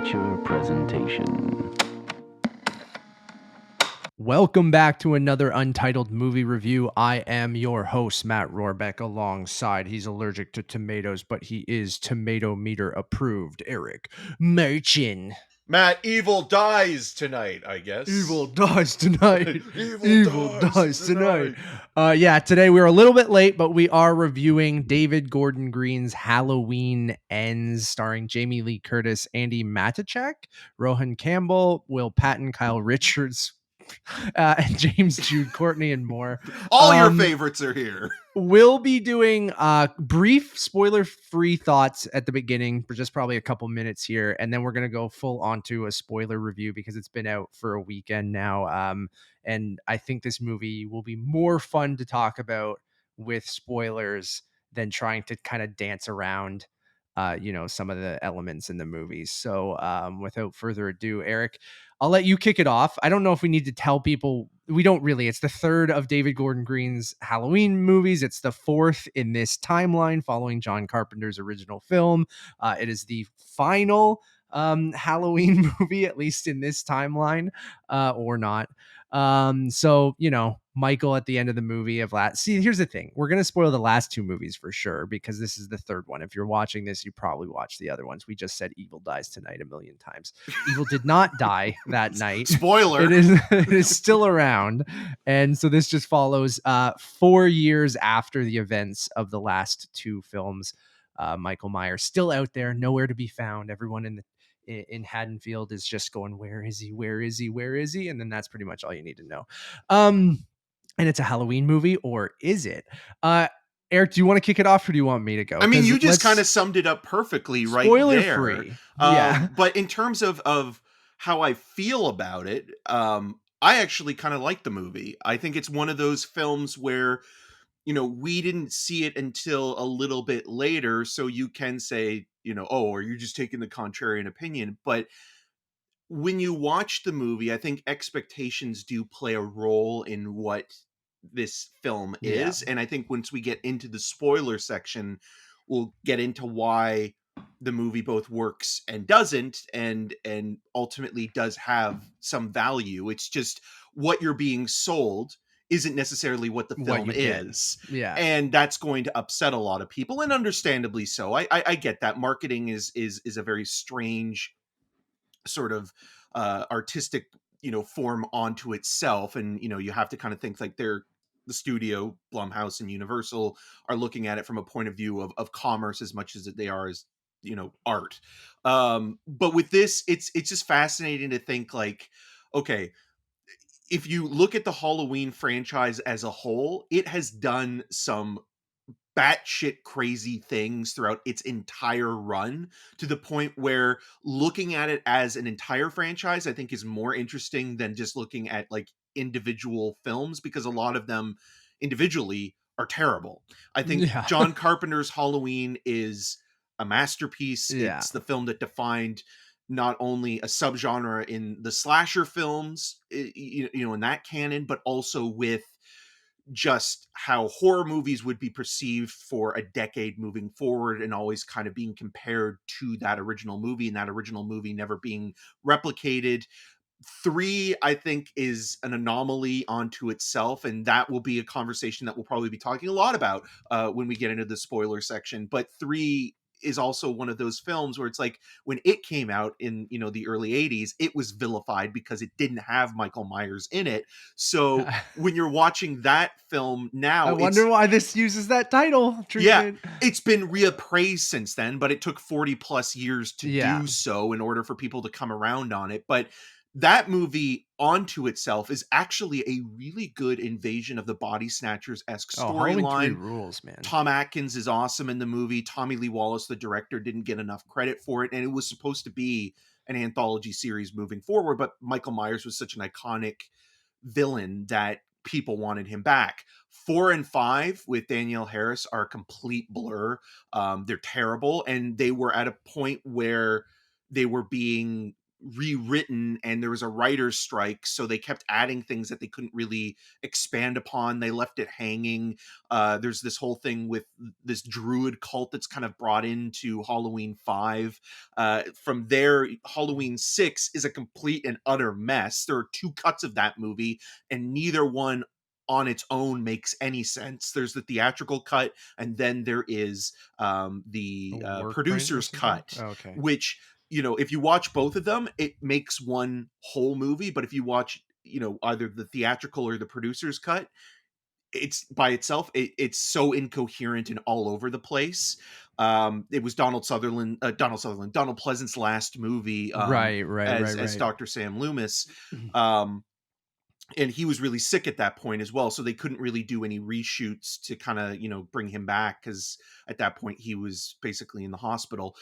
amateur presentation. Welcome back to another Untitled movie review. I am your host, Matt Rohrbeck, alongside, he's allergic to tomatoes, but he is tomato meter approved, Eric Merchin. Matt, evil dies tonight, I guess. Evil dies tonight. Evil dies tonight. Today we're a little bit late, but we are reviewing David Gordon Green's Halloween Ends, starring Jamie Lee Curtis, Andi Matichak, Rohan Campbell, Will Patton, Kyle Richards, and James, Jude, Courtney, and more. All your favorites are here. We'll be doing brief spoiler-free thoughts at the beginning for just probably a couple minutes here, and then we're going to go full onto a spoiler review because it's been out for a weekend now. And I think this movie will be more fun to talk about with spoilers than trying to kind of dance around some of the elements in the movies. So without further ado, Eric, I'll let you kick it off. I don't know if we need to tell people. We don't really. It's the third of David Gordon Green's Halloween movies. It's the fourth in this timeline following John Carpenter's original film. It is the final Halloween movie, at least in this timeline, or not. Michael at the end of the movie see, here's the thing. We're going to spoil the last two movies for sure, because this is the third one. If you're watching this, you probably watched the other ones. We just said Evil dies tonight a million times. Evil did not die that night. Spoiler. It is still around. And so this just follows 4 years after the events of the last two films. Michael Myers still out there, nowhere to be found. Everyone in Haddonfield is just going, where is he? Where is he? Where is he? And then that's pretty much all you need to know. And it's a Halloween movie, or is it? Eric, do you want to kick it off, or do you want me to go? I mean, you just kind of summed it up perfectly right spoiler there. Free. Yeah. But in terms of how I feel about it, I actually kind of like the movie. I think it's one of those films where, we didn't see it until a little bit later, so you can say, oh, are you just taking the contrarian opinion? But when you watch the movie, I think expectations do play a role in what this film is. Yeah. And I think once we get into the spoiler section, we'll get into why the movie both works and doesn't, and ultimately does have some value. It's just what you're being sold isn't necessarily what the film is. Yeah. And that's going to upset a lot of people, and understandably so. I get that. Marketing is a very strange sort of artistic form onto itself, and you have to kind of think like the studio, Blumhouse and Universal, are looking at it from a point of view of commerce as much as they are as art. But with this, it's just fascinating to think like, okay, if you look at the Halloween franchise as a whole, it has done some batshit crazy things throughout its entire run, to the point where looking at it as an entire franchise, I think, is more interesting than just looking at like individual films, because a lot of them individually are terrible. I think John Carpenter's Halloween is a masterpiece. Yeah. It's the film that defined not only a subgenre in the slasher films, in that canon, but also with just how horror movies would be perceived for a decade moving forward, and always kind of being compared to that original movie, and that original movie never being replicated. 3, I think, is an anomaly onto itself, and that will be a conversation that we'll probably be talking a lot about when we get into the spoiler section. But 3 is also one of those films where it's like, when it came out in the early 80s, it was vilified because it didn't have Michael Myers in it. So when you're watching that film now, I wonder why this uses that title treatment. Yeah, it's been reappraised since then, but it took 40 plus years to do so in order for people to come around on it. But that movie onto itself is actually a really good Invasion of the Body Snatchers-esque storyline. Rules, man. Tom Atkins is awesome in the movie. Tommy Lee Wallace, the director, didn't get enough credit for it, and it was supposed to be an anthology series moving forward, but Michael Myers was such an iconic villain that people wanted him back. 4 and 5 with Danielle Harris are a complete blur. They're terrible, and they were at a point where they were being rewritten, and there was a writer's strike, so they kept adding things that they couldn't really expand upon. They left it hanging. There's this whole thing with this druid cult that's kind of brought into Halloween 5. From there, Halloween 6 is a complete and utter mess. There are 2 cuts of that movie, and neither one on its own makes any sense. There's the theatrical cut, and then there is the producer's cut, which, if you watch both of them, it makes one whole movie. But if you watch, either the theatrical or the producer's cut, it's by itself, it's so incoherent and all over the place. It was Donald Pleasant's last movie, as Dr. Sam Loomis. And he was really sick at that point as well, so they couldn't really do any reshoots to kind of, bring him back, because at that point he was basically in the hospital.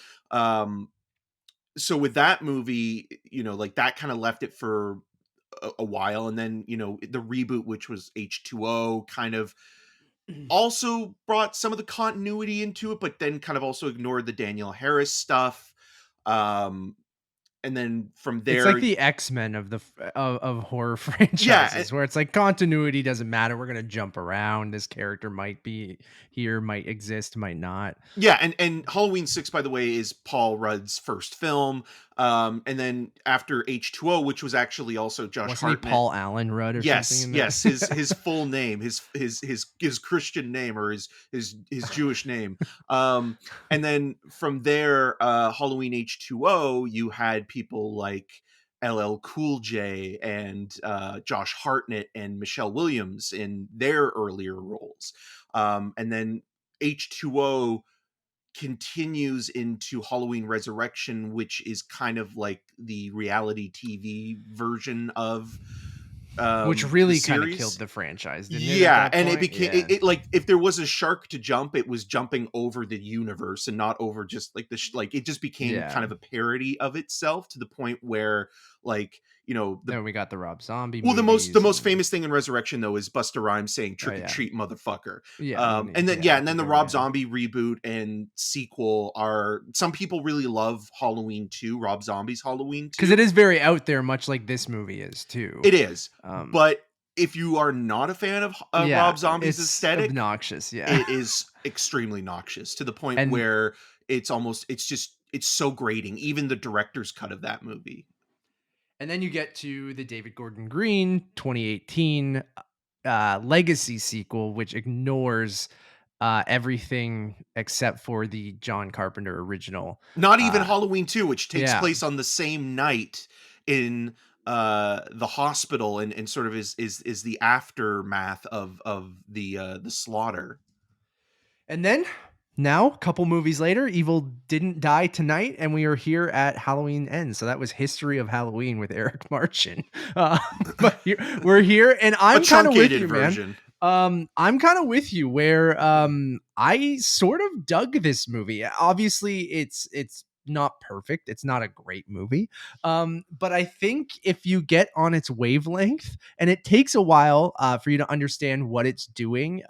So with that movie, like that kind of left it for a while, and then the reboot, which was H2O, kind of also brought some of the continuity into it, but then kind of also ignored the Danielle Harris stuff. And then from there, it's like the X-Men of horror franchises, where it's like continuity doesn't matter. We're gonna jump around. This character might be here, might exist, might not. Yeah, and Halloween 6, by the way, is Paul Rudd's first film. And then after H2O, which was actually also Josh Hartnett. He Paul Allen Rudd or something? Yes, his full name, his Christian name, or his Jewish name. And then from there, Halloween H2O, you had people like LL Cool J and Josh Hartnett and Michelle Williams in their earlier roles. And then H2O continues into Halloween Resurrection, which is kind of like the reality TV version of which really kind of killed the franchise, didn't it? Yeah, and it became it like, if there was a shark to jump, it was jumping over the universe and not over just like like it just became kind of a parody of itself, to the point where, like, then we got the Rob Zombie. Well, the most famous thing in Resurrection, though, is Busta Rhymes saying "trick or treat, motherfucker." And then the Rob Zombie reboot and sequel are, some people really love Halloween 2, Rob Zombie's Halloween 2, because it is very out there, much like this movie is too. It is, but if you are not a fan of Rob Zombie's aesthetic, obnoxious. It is extremely noxious, to the point where it's so grating. Even the director's cut of that movie. And then you get to the David Gordon Green 2018 Legacy sequel, which ignores everything except for the John Carpenter original. Not even Halloween 2, which takes place on the same night in the hospital, and sort of is the aftermath of the slaughter. And then now, a couple movies later, Evil Didn't Die Tonight, and we are here at Halloween Ends. So that was History of Halloween with Eric Marchin. But we're here, and I'm kind of with you, man. I'm kind of with you, where I sort of dug this movie. Obviously, it's not perfect. It's not a great movie. But I think if you get on its wavelength, and it takes a while for you to understand what it's doing,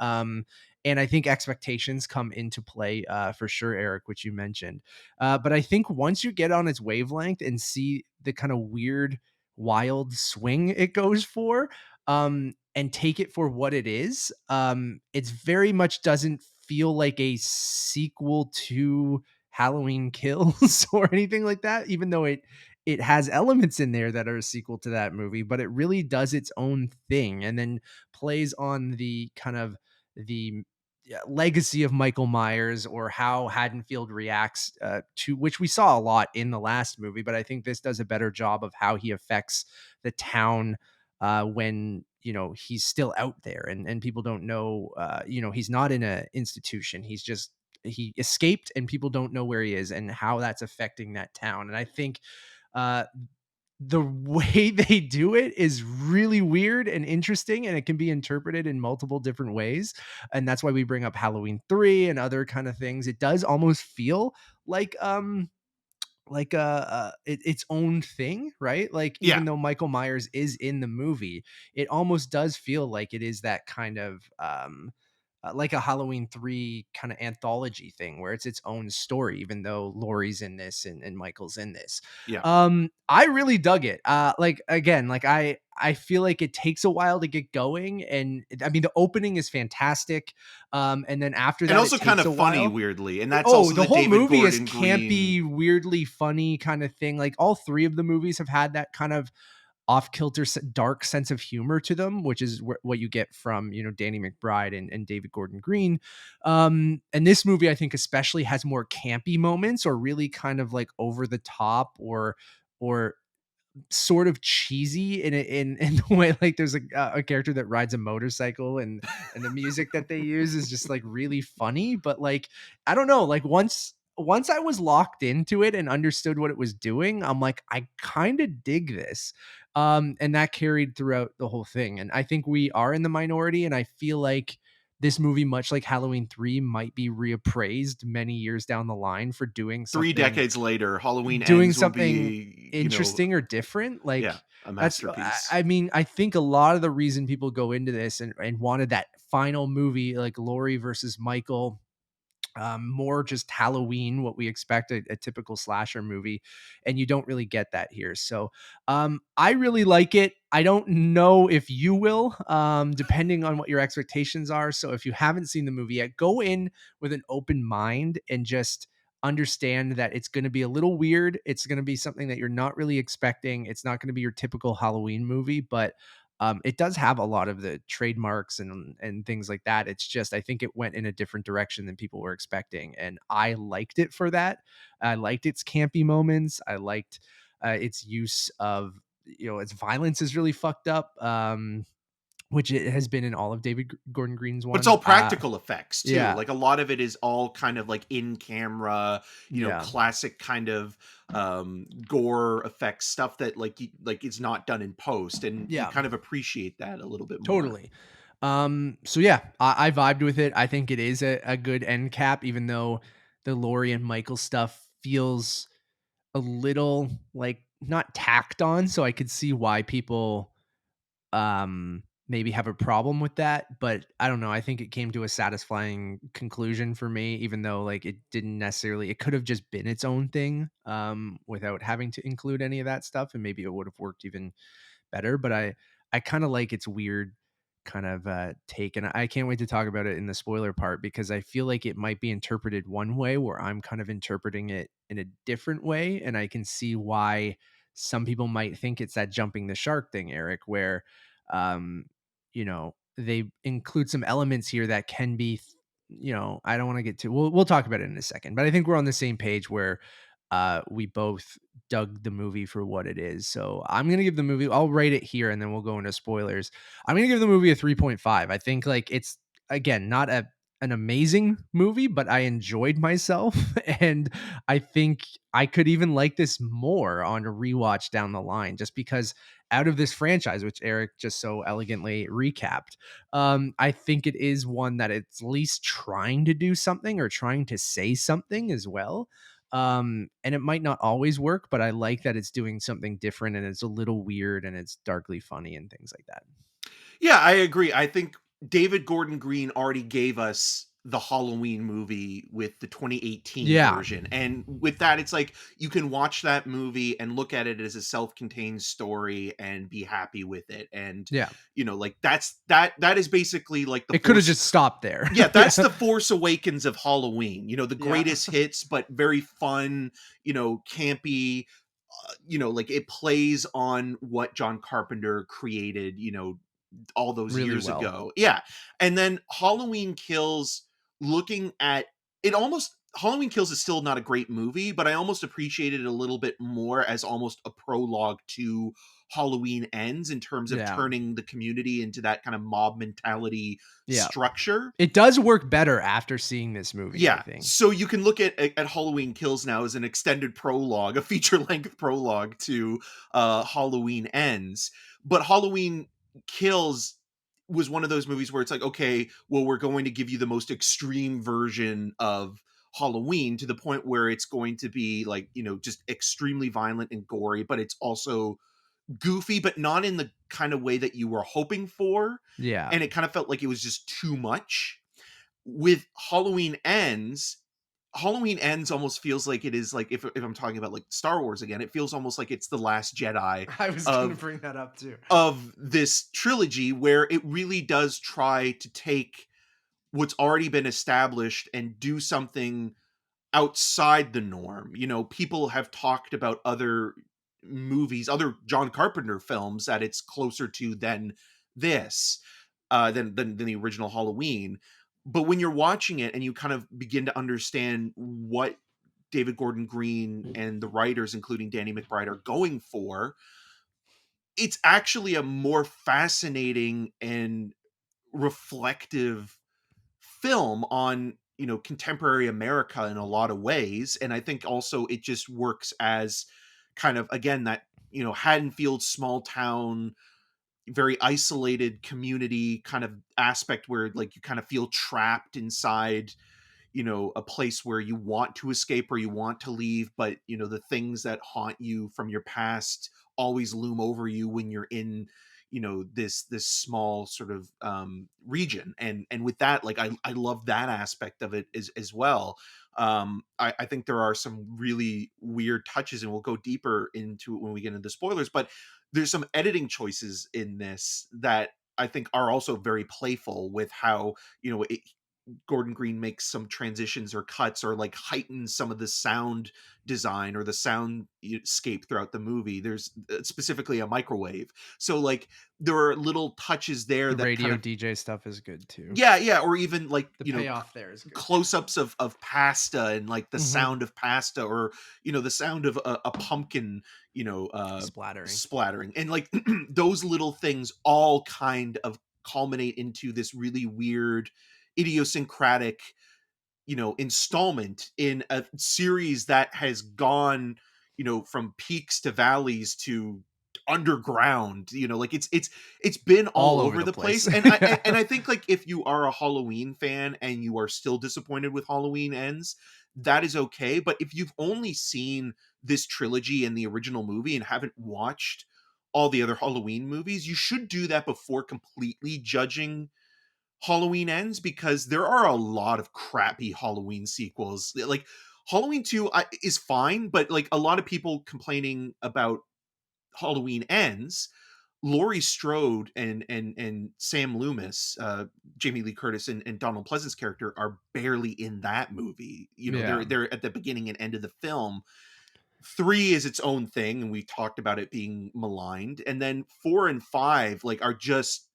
and I think expectations come into play for sure, Eric, which you mentioned. But I think once you get on its wavelength and see the kind of weird, wild swing it goes for, and take it for what it is, it's very much doesn't feel like a sequel to Halloween Kills or anything like that, even though it has elements in there that are a sequel to that movie, but it really does its own thing, and then plays on the kind of the legacy of Michael Myers, or how Haddonfield reacts to, which we saw a lot in the last movie, but I think this does a better job of how he affects the town when he's still out there, and people don't know, he's not in an institution, he escaped, and people don't know where he is, and how that's affecting that town. And I think the way they do it is really weird and interesting, and it can be interpreted in multiple different ways. And that's why we bring up Halloween 3 and other kind of things. It does almost feel like its own thing, right? Like, even though Michael Myers is in the movie, it almost does feel like it is that kind of like a Halloween 3 kind of anthology thing where it's its own story, even though Laurie's in this and Michael's in this. Yeah. I really dug it. Like again, like I feel like it takes a while to get going, and I mean the opening is fantastic. And then after And that, also it kind takes of a funny, while. weirdly. And that's Oh, also the the whole David movie is Gordon Green. campy, weirdly funny kind of thing. Like all three of the movies have had that kind of off kilter, dark sense of humor to them, which is what you get from, Danny McBride and David Gordon Green. And this movie, I think, especially has more campy moments or really kind of like over the top or sort of cheesy in the way like there's a character that rides a motorcycle and the music that they use is just like really funny, but like I don't know, like once I was locked into it and understood what it was doing, I'm like I kind of dig this. And that carried throughout the whole thing, and I think we are in the minority, and I feel like this movie, much like Halloween 3, might be reappraised many years down the line for doing 3 something decades later, Halloween doing Ends will something be, interesting or different. yeah, Like a that's masterpiece. I mean, I think a lot of the reason people go into this and wanted that final movie like Laurie versus Michael, more just Halloween, what we expect a typical slasher movie, and you don't really get that here. So I really like it. I don't know if you will, depending on what your expectations are. So if you haven't seen the movie yet, go in with an open mind and just understand that it's going to be a little weird. It's going to be something that you're not really expecting. It's not going to be your typical Halloween movie, but it does have a lot of the trademarks and things like that. It's just I think it went in a different direction than people were expecting, and I liked it for that. I liked its campy moments. I liked its use of its violence is really fucked up, which it has been in all of David Gordon Green's But it's ones. all practical effects too. Yeah, Like a lot of it is all kind of like in camera, yeah, classic kind of gore effects stuff that like it's not done in post, and you yeah. kind of appreciate that a little bit more. Totally. So yeah, I vibed with it. I think it is a good end cap, even though the Laurie and Michael stuff feels a little like not tacked on. So I could see why people maybe have a problem with that. But I don't know. I think it came to a satisfying conclusion for me, even though like it didn't necessarily it could have just been its own thing, without having to include any of that stuff. And maybe it would have worked even better, but I kind of like its weird kind of take, and I can't wait to talk about it in the spoiler part because I feel like it might be interpreted one way where I'm kind of interpreting it in a different way, and I can see why some people might think it's that jumping the shark thing, Eric, where um they include some elements here that can be I don't want to get to we'll talk about it in a second, but I think we're on the same page where we both dug the movie for what it is. So I'm going to give the movie, I'll rate it here and then we'll go into spoilers. I'm going to give the movie a 3.5. I think like it's again, not an amazing movie, but I enjoyed myself and I think I could even like this more on a rewatch down the line just because out of this franchise, which Eric just so elegantly recapped, I think it is one that it's at least trying to do something or trying to say something as well. And it might not always work, but I like that it's doing something different and it's a little weird and it's darkly funny and things like that. Yeah, I agree. I think David Gordon Green already gave us the Halloween movie with the 2018 Yeah. version. And with that, it's like you can watch that movie and look at it as a self-contained story and be happy with it. And Yeah. like that is basically like the It could have Force. just stopped there. Yeah, that's the Force Awakens of Halloween. The Yeah. greatest hits, but very fun, campy. Like it plays on what John Carpenter created, all those Really years well. ago. Yeah. And then Halloween Kills, looking at it, almost Halloween Kills is still not a great movie, but I almost appreciate it a little bit more as almost a prologue to Halloween Ends in terms of Yeah. turning the community into that kind of mob mentality Yeah. structure. It does work better after seeing this movie, I Yeah. think. So you can look at Halloween Kills now as an extended prologue, a feature-length prologue to Halloween Ends. But Halloween Kills was one of those movies where it's like, okay, well, we're going to give you the most extreme version of Halloween to the point where it's going to be like, just extremely violent and gory, but it's also goofy, but not in the kind of way that you were hoping for. Yeah. And it kind of felt like it was just too much. with Halloween Ends almost feels like it is like, if I'm talking about like Star Wars again, it feels almost like it's the last Jedi I was going to bring that up too. of this trilogy, where it really does try to take what's already been established and do something outside the norm. You know, people have talked about other movies, other John Carpenter films that it's closer to than this, than the original Halloween. But when you're watching it and you kind of begin to understand what David Gordon Green and the writers, including Danny McBride, are going for, it's actually a more fascinating and reflective film on, you know, contemporary America in a lot of ways. And I think also it just works as kind of, again, that, you know, Haddonfield small town, very isolated community kind of aspect, where like you kind of feel trapped inside, you know, a place where you want to escape or you want to leave, but you know, the things that haunt you from your past always loom over you when you're in, you know, this small sort of region. And with that, like I love that aspect of it as well. I think there are some really weird touches, and we'll go deeper into it when we get into the spoilers, but there's some editing choices in this that I think are also very playful with how, you know, Gordon Green makes some transitions or cuts, or like heightens some of the sound design or the soundscape throughout the movie. There's specifically a microwave. So like there are little touches there The that radio kind of, DJ stuff is good too. yeah, or even like, The you know, payoff there is good. close-ups of pasta, and like the Mhm. sound of pasta, or you know, the sound of a pumpkin, you know, splattering, and like those little things all kind of culminate into this really weird, idiosyncratic, you know, installment in a series that has gone, you know, from peaks to valleys to underground. You know, like it's been all over the place. And I think like if you are a Halloween fan and you are still disappointed with Halloween Ends, that is okay. But if you've only seen this trilogy and the original movie and haven't watched all the other Halloween movies, you should do that before completely judging Halloween Ends, because there are a lot of crappy Halloween sequels. Like Halloween 2 is fine, but like a lot of people complaining about Halloween Ends, Laurie Strode and Sam Loomis, Jamie Lee Curtis and Donald Pleasance's character are barely in that movie. You know, Yeah. they're at the beginning and end of the film. 3 is its own thing, and we talked about it being maligned. And then 4 and 5 like are just,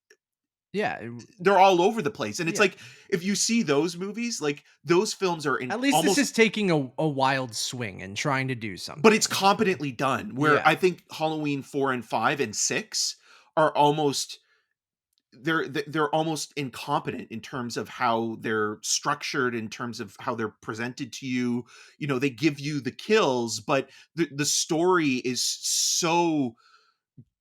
Yeah. they're all over the place. And it's Yeah. like, if you see those movies, like those films are in At least almost, this is taking a wild swing and trying to do something. but it's competently done. Where Yeah. I think Halloween 4 and 5 and 6 are almost, they're almost incompetent in terms of how they're structured, in terms of how they're presented to you. You know, they give you the kills, but the story is so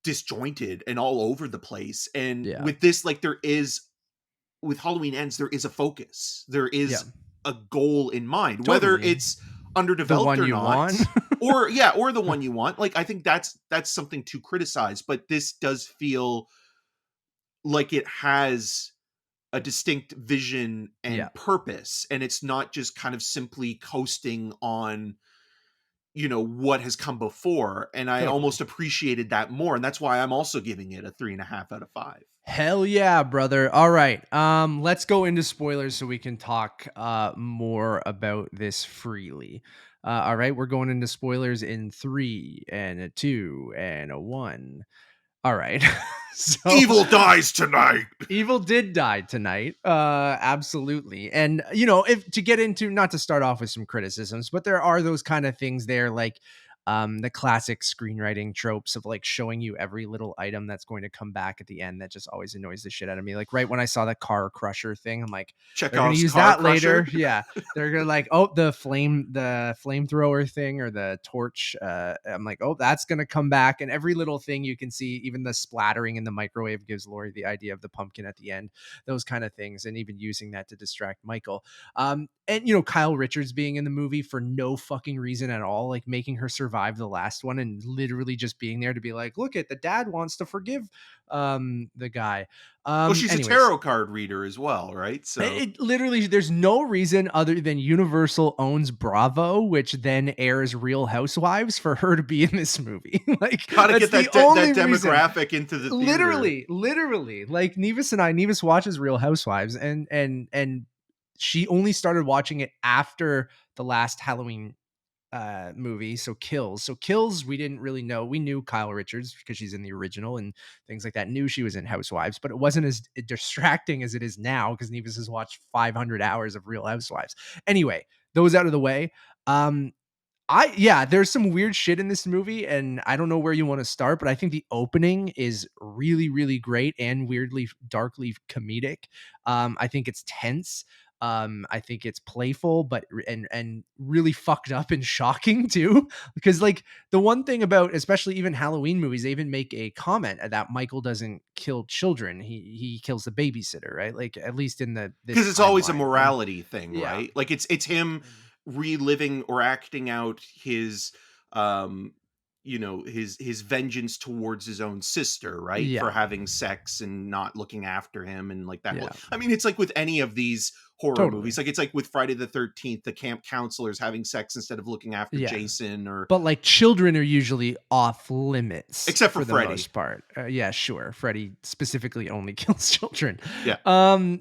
disjointed and all over the place. And Yeah. with this, like there is, with Halloween Ends, there is a focus. There is a goal in mind, whether Totally. it's underdeveloped one or you not, want. or the one you want. Like I think that's something to criticize, but this does feel like it has a distinct vision and purpose, and it's not just kind of simply coasting on, you know, what has come before. And I almost appreciated that more, and that's why I'm also giving it a 3.5 out of 5. Hell yeah, brother. All right. Let's go into spoilers so we can talk more about this freely. All right, we're going into spoilers in 3 and a 2 and a 1. All right. So Evil dies tonight. Evil did die tonight. Absolutely. And you know, if to get into, not to start off with some criticisms, but there are those kind of things there, like the classic screenwriting tropes of like showing you every little item that's going to come back at the end. That just always annoys the shit out of me. Like right when I saw the car crusher thing, I'm like, they're gonna use that later. Yeah. They're gonna like, oh, the flamethrower thing or the torch. I'm like, oh, that's gonna come back. And every little thing you can see, even the splattering in the microwave gives Laurie the idea of the pumpkin at the end, those kind of things, and even using that to distract Michael. And you know, Kyle Richards being in the movie for no fucking reason at all, like making her survive survived the last one, and literally just being there to be like, look at the dad wants to forgive the guy. Well, she's a Anyways, tarot card reader as well, right? So it literally, there's no reason other than Universal owns Bravo, which then airs Real Housewives, for her to be in this movie. Like, gotta that's get the only that reason. demographic into the theater. Literally, like Nevis watches Real Housewives, and she only started watching it after the last Halloween movie. So Kills, we didn't really know. We knew Kyle Richards because she's in the original and things like that, knew she was in Housewives, but it wasn't as distracting as it is now because Nevis has watched 500 hours of Real Housewives. Anyway, those out of the way. There's some weird shit in this movie, and I don't know where you want to start, but I think the opening is really, really great and weirdly, darkly comedic. I think it's tense. I think it's playful, but and really fucked up and shocking too. Because like the one thing about, especially even Halloween movies, they even make a comment that Michael doesn't kill children. He kills the babysitter, right? Like at least in this Because it's always a timeline. morality thing, Yeah. right? Like it's him reliving or acting out his his vengeance towards his own sister, right? Yeah. For having sex and not looking after him and like that. Yeah. I mean, it's like with any of these horror Totally. movies. Like it's like with Friday the 13th, the camp counselors having sex instead of looking after Yeah. Jason, or But like children are usually off limits, except for the Freddy. most part. Yeah, sure. Freddy specifically only kills children. Yeah.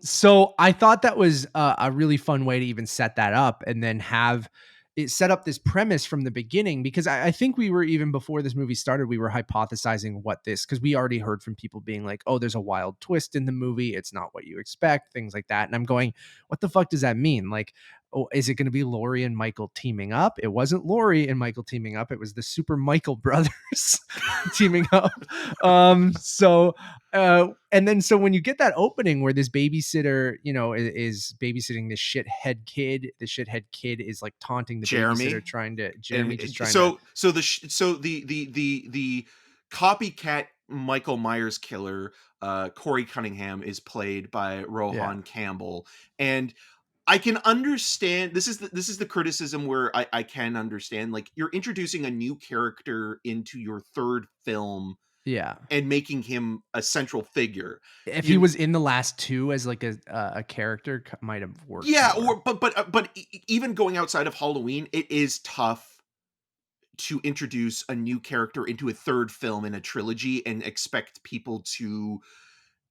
So I thought that was a really fun way to even set that up, and then have it set up this premise from the beginning, because I think we were, even before this movie started, we were hypothesizing what this, because we already heard from people being like, oh, there's a wild twist in the movie, it's not what you expect, things like that. And I'm going, what the fuck does that mean? Like, oh, is it going to be Laurie and Michael teaming up? It wasn't Laurie and Michael teaming up. It was the Super Michael brothers teaming up. And then so when you get that opening where this babysitter, is babysitting this shithead kid, the shithead kid is like taunting the Jeremy. babysitter, The copycat Michael Myers killer, Corey Cunningham, is played by Rohan Campbell, and I can understand, this is the criticism where I can understand, like, you're introducing a new character into your third film, and making him a central figure. If he was in the last two as like a character, might have worked. More. But even going outside of Halloween, it is tough to introduce a new character into a third film in a trilogy and expect people to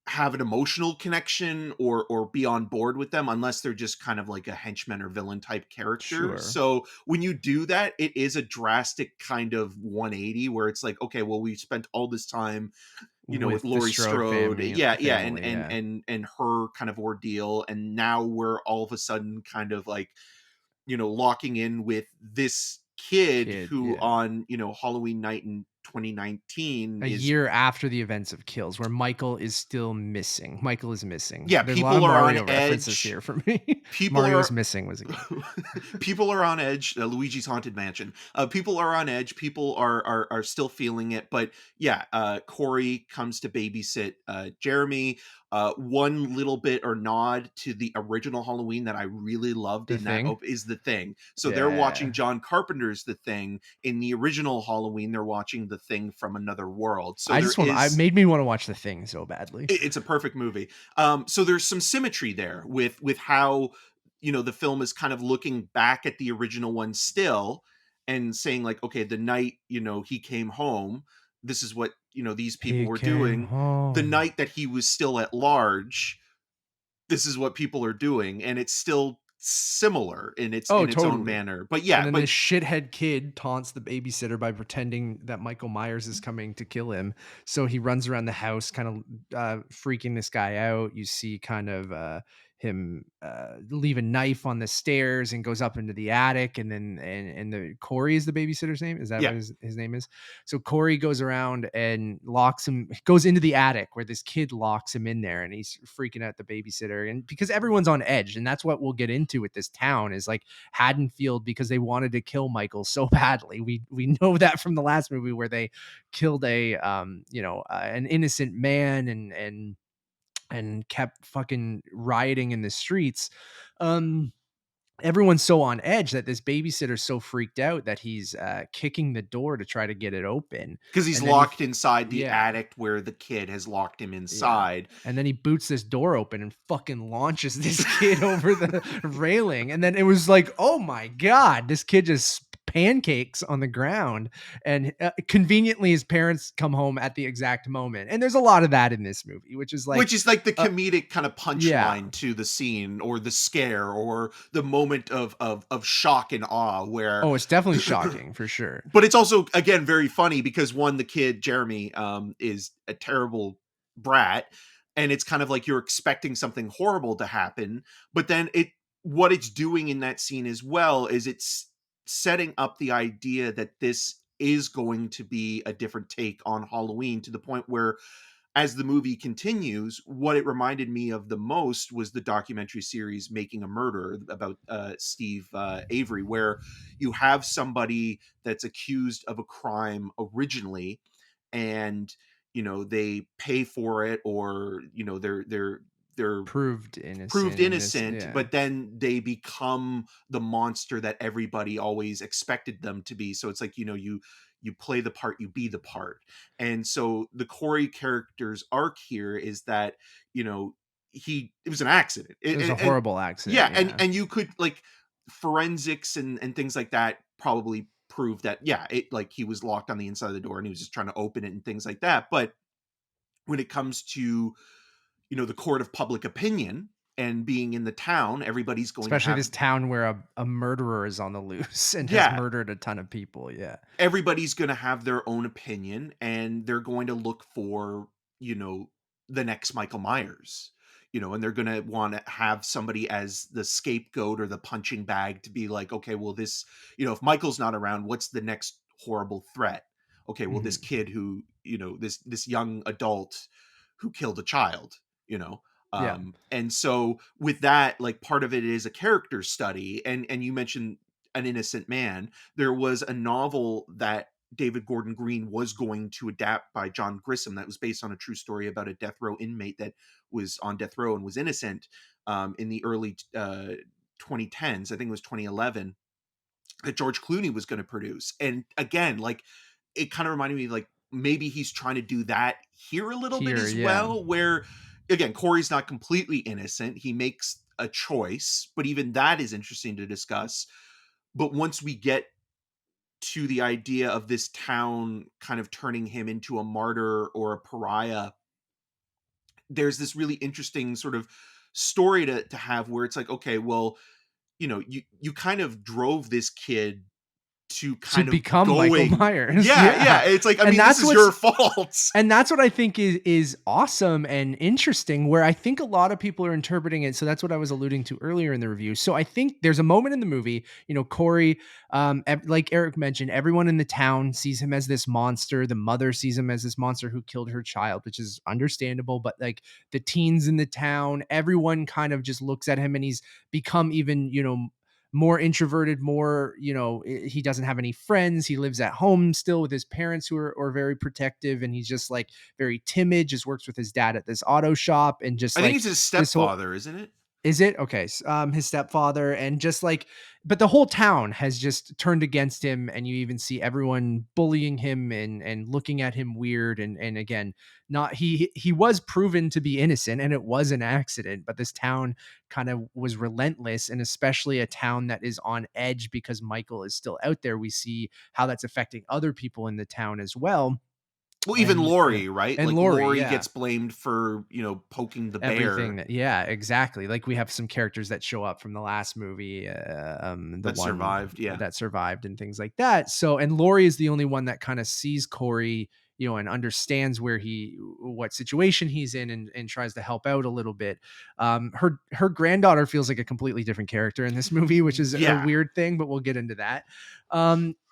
have an emotional connection or be on board with them, unless they're just kind of like a henchman or villain type character. Sure. So when you do that, it is a drastic kind of 180 where it's like, okay, well, we spent all this time, with Laurie Strode, and her kind of ordeal, and now we're all of a sudden kind of like, locking in with this kid who on Halloween night in 2019, a year after the events of Kills, where Michael is missing. Yeah, there's people a lot of are Mario on references edge here for me. People Mario's missing was a people are on edge. Luigi's Haunted Mansion. People are on edge. People are still feeling it. But yeah, Corey comes to babysit Jeremy. One little bit or nod to the original Halloween that I really loved is The Thing. So they're watching John Carpenter's The Thing. In the original Halloween, they're watching The Thing from another world. So it made me want to watch The Thing so badly. It's a perfect movie. So there's some symmetry there with how the film is kind of looking back at the original one still, and saying like, okay, the night he came home, this is what these people were doing home. The night that he was still at large, this is what people are doing, and it's still similar in its own manner. But yeah, and then this shithead kid taunts the babysitter by pretending that Michael Myers is coming to kill him. So he runs around the house kind of freaking this guy out. You see kind of him leave a knife on the stairs and goes up into the attic, and then and the Corey is the babysitter's name. Is that what his name is? So Corey goes around and goes into the attic where this kid locks him in there, and he's freaking out the babysitter. And because everyone's on edge, and that's what we'll get into with this town, is like Haddonfield, because they wanted to kill Michael so badly. We know that from the last movie where they killed an innocent man and kept fucking rioting in the streets. everyone's so on edge that this babysitter's so freaked out that he's kicking the door to try to get it open. Because he's And then he locked inside the yeah. attic where the kid has locked him Yeah. inside. And then he boots this door open and fucking launches this kid over the railing. And then it was like, oh my God, this kid just pancakes on the ground. And conveniently, his parents come home at the exact moment. And there's a lot of that in this movie, which is like The comedic kind of yeah. punchline to the scene, or the scare, or the moment of shock and awe where Oh, it's definitely shocking for sure. but it's also, again, very funny because one, the kid, Jeremy, is a terrible brat, and it's kind of like you're expecting something horrible to happen, but then what it's doing in that scene as well is it's setting up the idea that this is going to be a different take on Halloween, to the point where, as the movie continues, what it reminded me of the most was the documentary series Making a Murderer about Steve Avery, where you have somebody that's accused of a crime originally, and they pay for it, or they're Proved proved innocent in this. innocent, Yeah. but then they become the monster that everybody always expected them to be. So it's like, you play the part, you be the part. And so the Corey character's arc here is that, it was an accident. It was a And horrible accident. yeah, Yeah. and you could, like, forensics and things like that probably prove that, yeah, it, like, he was locked on the inside of the door and he was just trying to open it and things like that. But when it comes to, the court of public opinion and being in the town, everybody's going Especially to have, this town where a murderer is on the loose and has yeah, murdered a ton of people. Yeah. everybody's going to have their own opinion, and they're going to look for, the next Michael Myers, and they're going to want to have somebody as the scapegoat or the punching bag to be like, okay, well, this, if Michael's not around, what's the next horrible threat? Okay, well, this Mhm. kid who, this young adult who killed a child, you know. Yeah. And so with that, like, part of it is a character study, and you mentioned An Innocent Man. There was a novel that David Gordon Green was going to adapt by John Grisham that was based on a true story about a death row inmate that was on death row and was innocent, in the early 2010s. I think it was 2011, that George Clooney was going to produce. And again, like, it kind of reminded me, like, maybe he's trying to do that here a little bit Here, as yeah. well, where, again, Corey's not completely innocent. He makes a choice, but even that is interesting to discuss. But once we get to the idea of this town kind of turning him into a martyr or a pariah, there's this really interesting sort of story to have, where it's like, okay, well, you kind of drove this kid to To kind of become Michael going, Myers. yeah, Yeah. it's like, I And mean, this that's is what's your fault. And that's what I think is awesome and interesting, where I think a lot of people are interpreting it. So that's what I was alluding to earlier in the review. So I think there's a moment in the movie, Corey, like Eric mentioned, everyone in the town sees him as this monster. The mother sees him as this monster who killed her child, which is understandable. But like the teens in the town, everyone kind of just looks at him, and he's become even, more introverted, more, he doesn't have any friends. He lives at home still with his parents who are very protective. And he's just like very timid, just works with his dad at this auto shop. And just I think like he's his this whole, stepfather, isn't it? is it okay? His stepfather, and just like, but the whole town has just turned against him, and you even see everyone bullying him and looking at him weird. And again, not he was proven to be innocent, and it was an accident. But this town kind of was relentless, and especially a town that is on edge because Michael is still out there. We see how that's affecting other people in the town as well. Well, even And Lori, right? and Like, Lori, Lori yeah. gets blamed for, poking the Everything bear that, yeah, exactly. Like we have some characters that show up from the last movie, the that one survived. Yeah. that survived and things like that. So, and Lori is the only one that kind of sees Corey, and understands what situation he's in, and tries to help out a little bit. Her granddaughter feels like a completely different character in this movie, which is a Yeah. weird thing, but we'll get into that.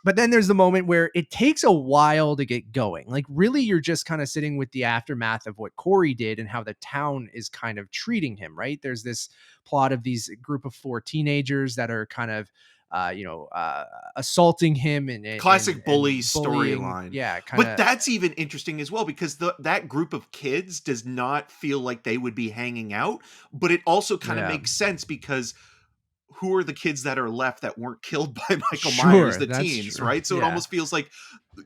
But then there's the moment where it takes a while to get going. Like, really, you're just kind of sitting with the aftermath of what Corey did and how the town is kind of treating him, right? There's this plot of these group of 4 teenagers that are kind of, assaulting him Classic bully and bullying. storyline. Yeah, kind But of. that's even interesting as well, because that group of kids does not feel like they would be hanging out, but it also kind of Yeah. makes sense because who are the kids that are left that weren't killed by Michael Sure, Myers, the that's teens, true. right? So it Yeah. almost feels like,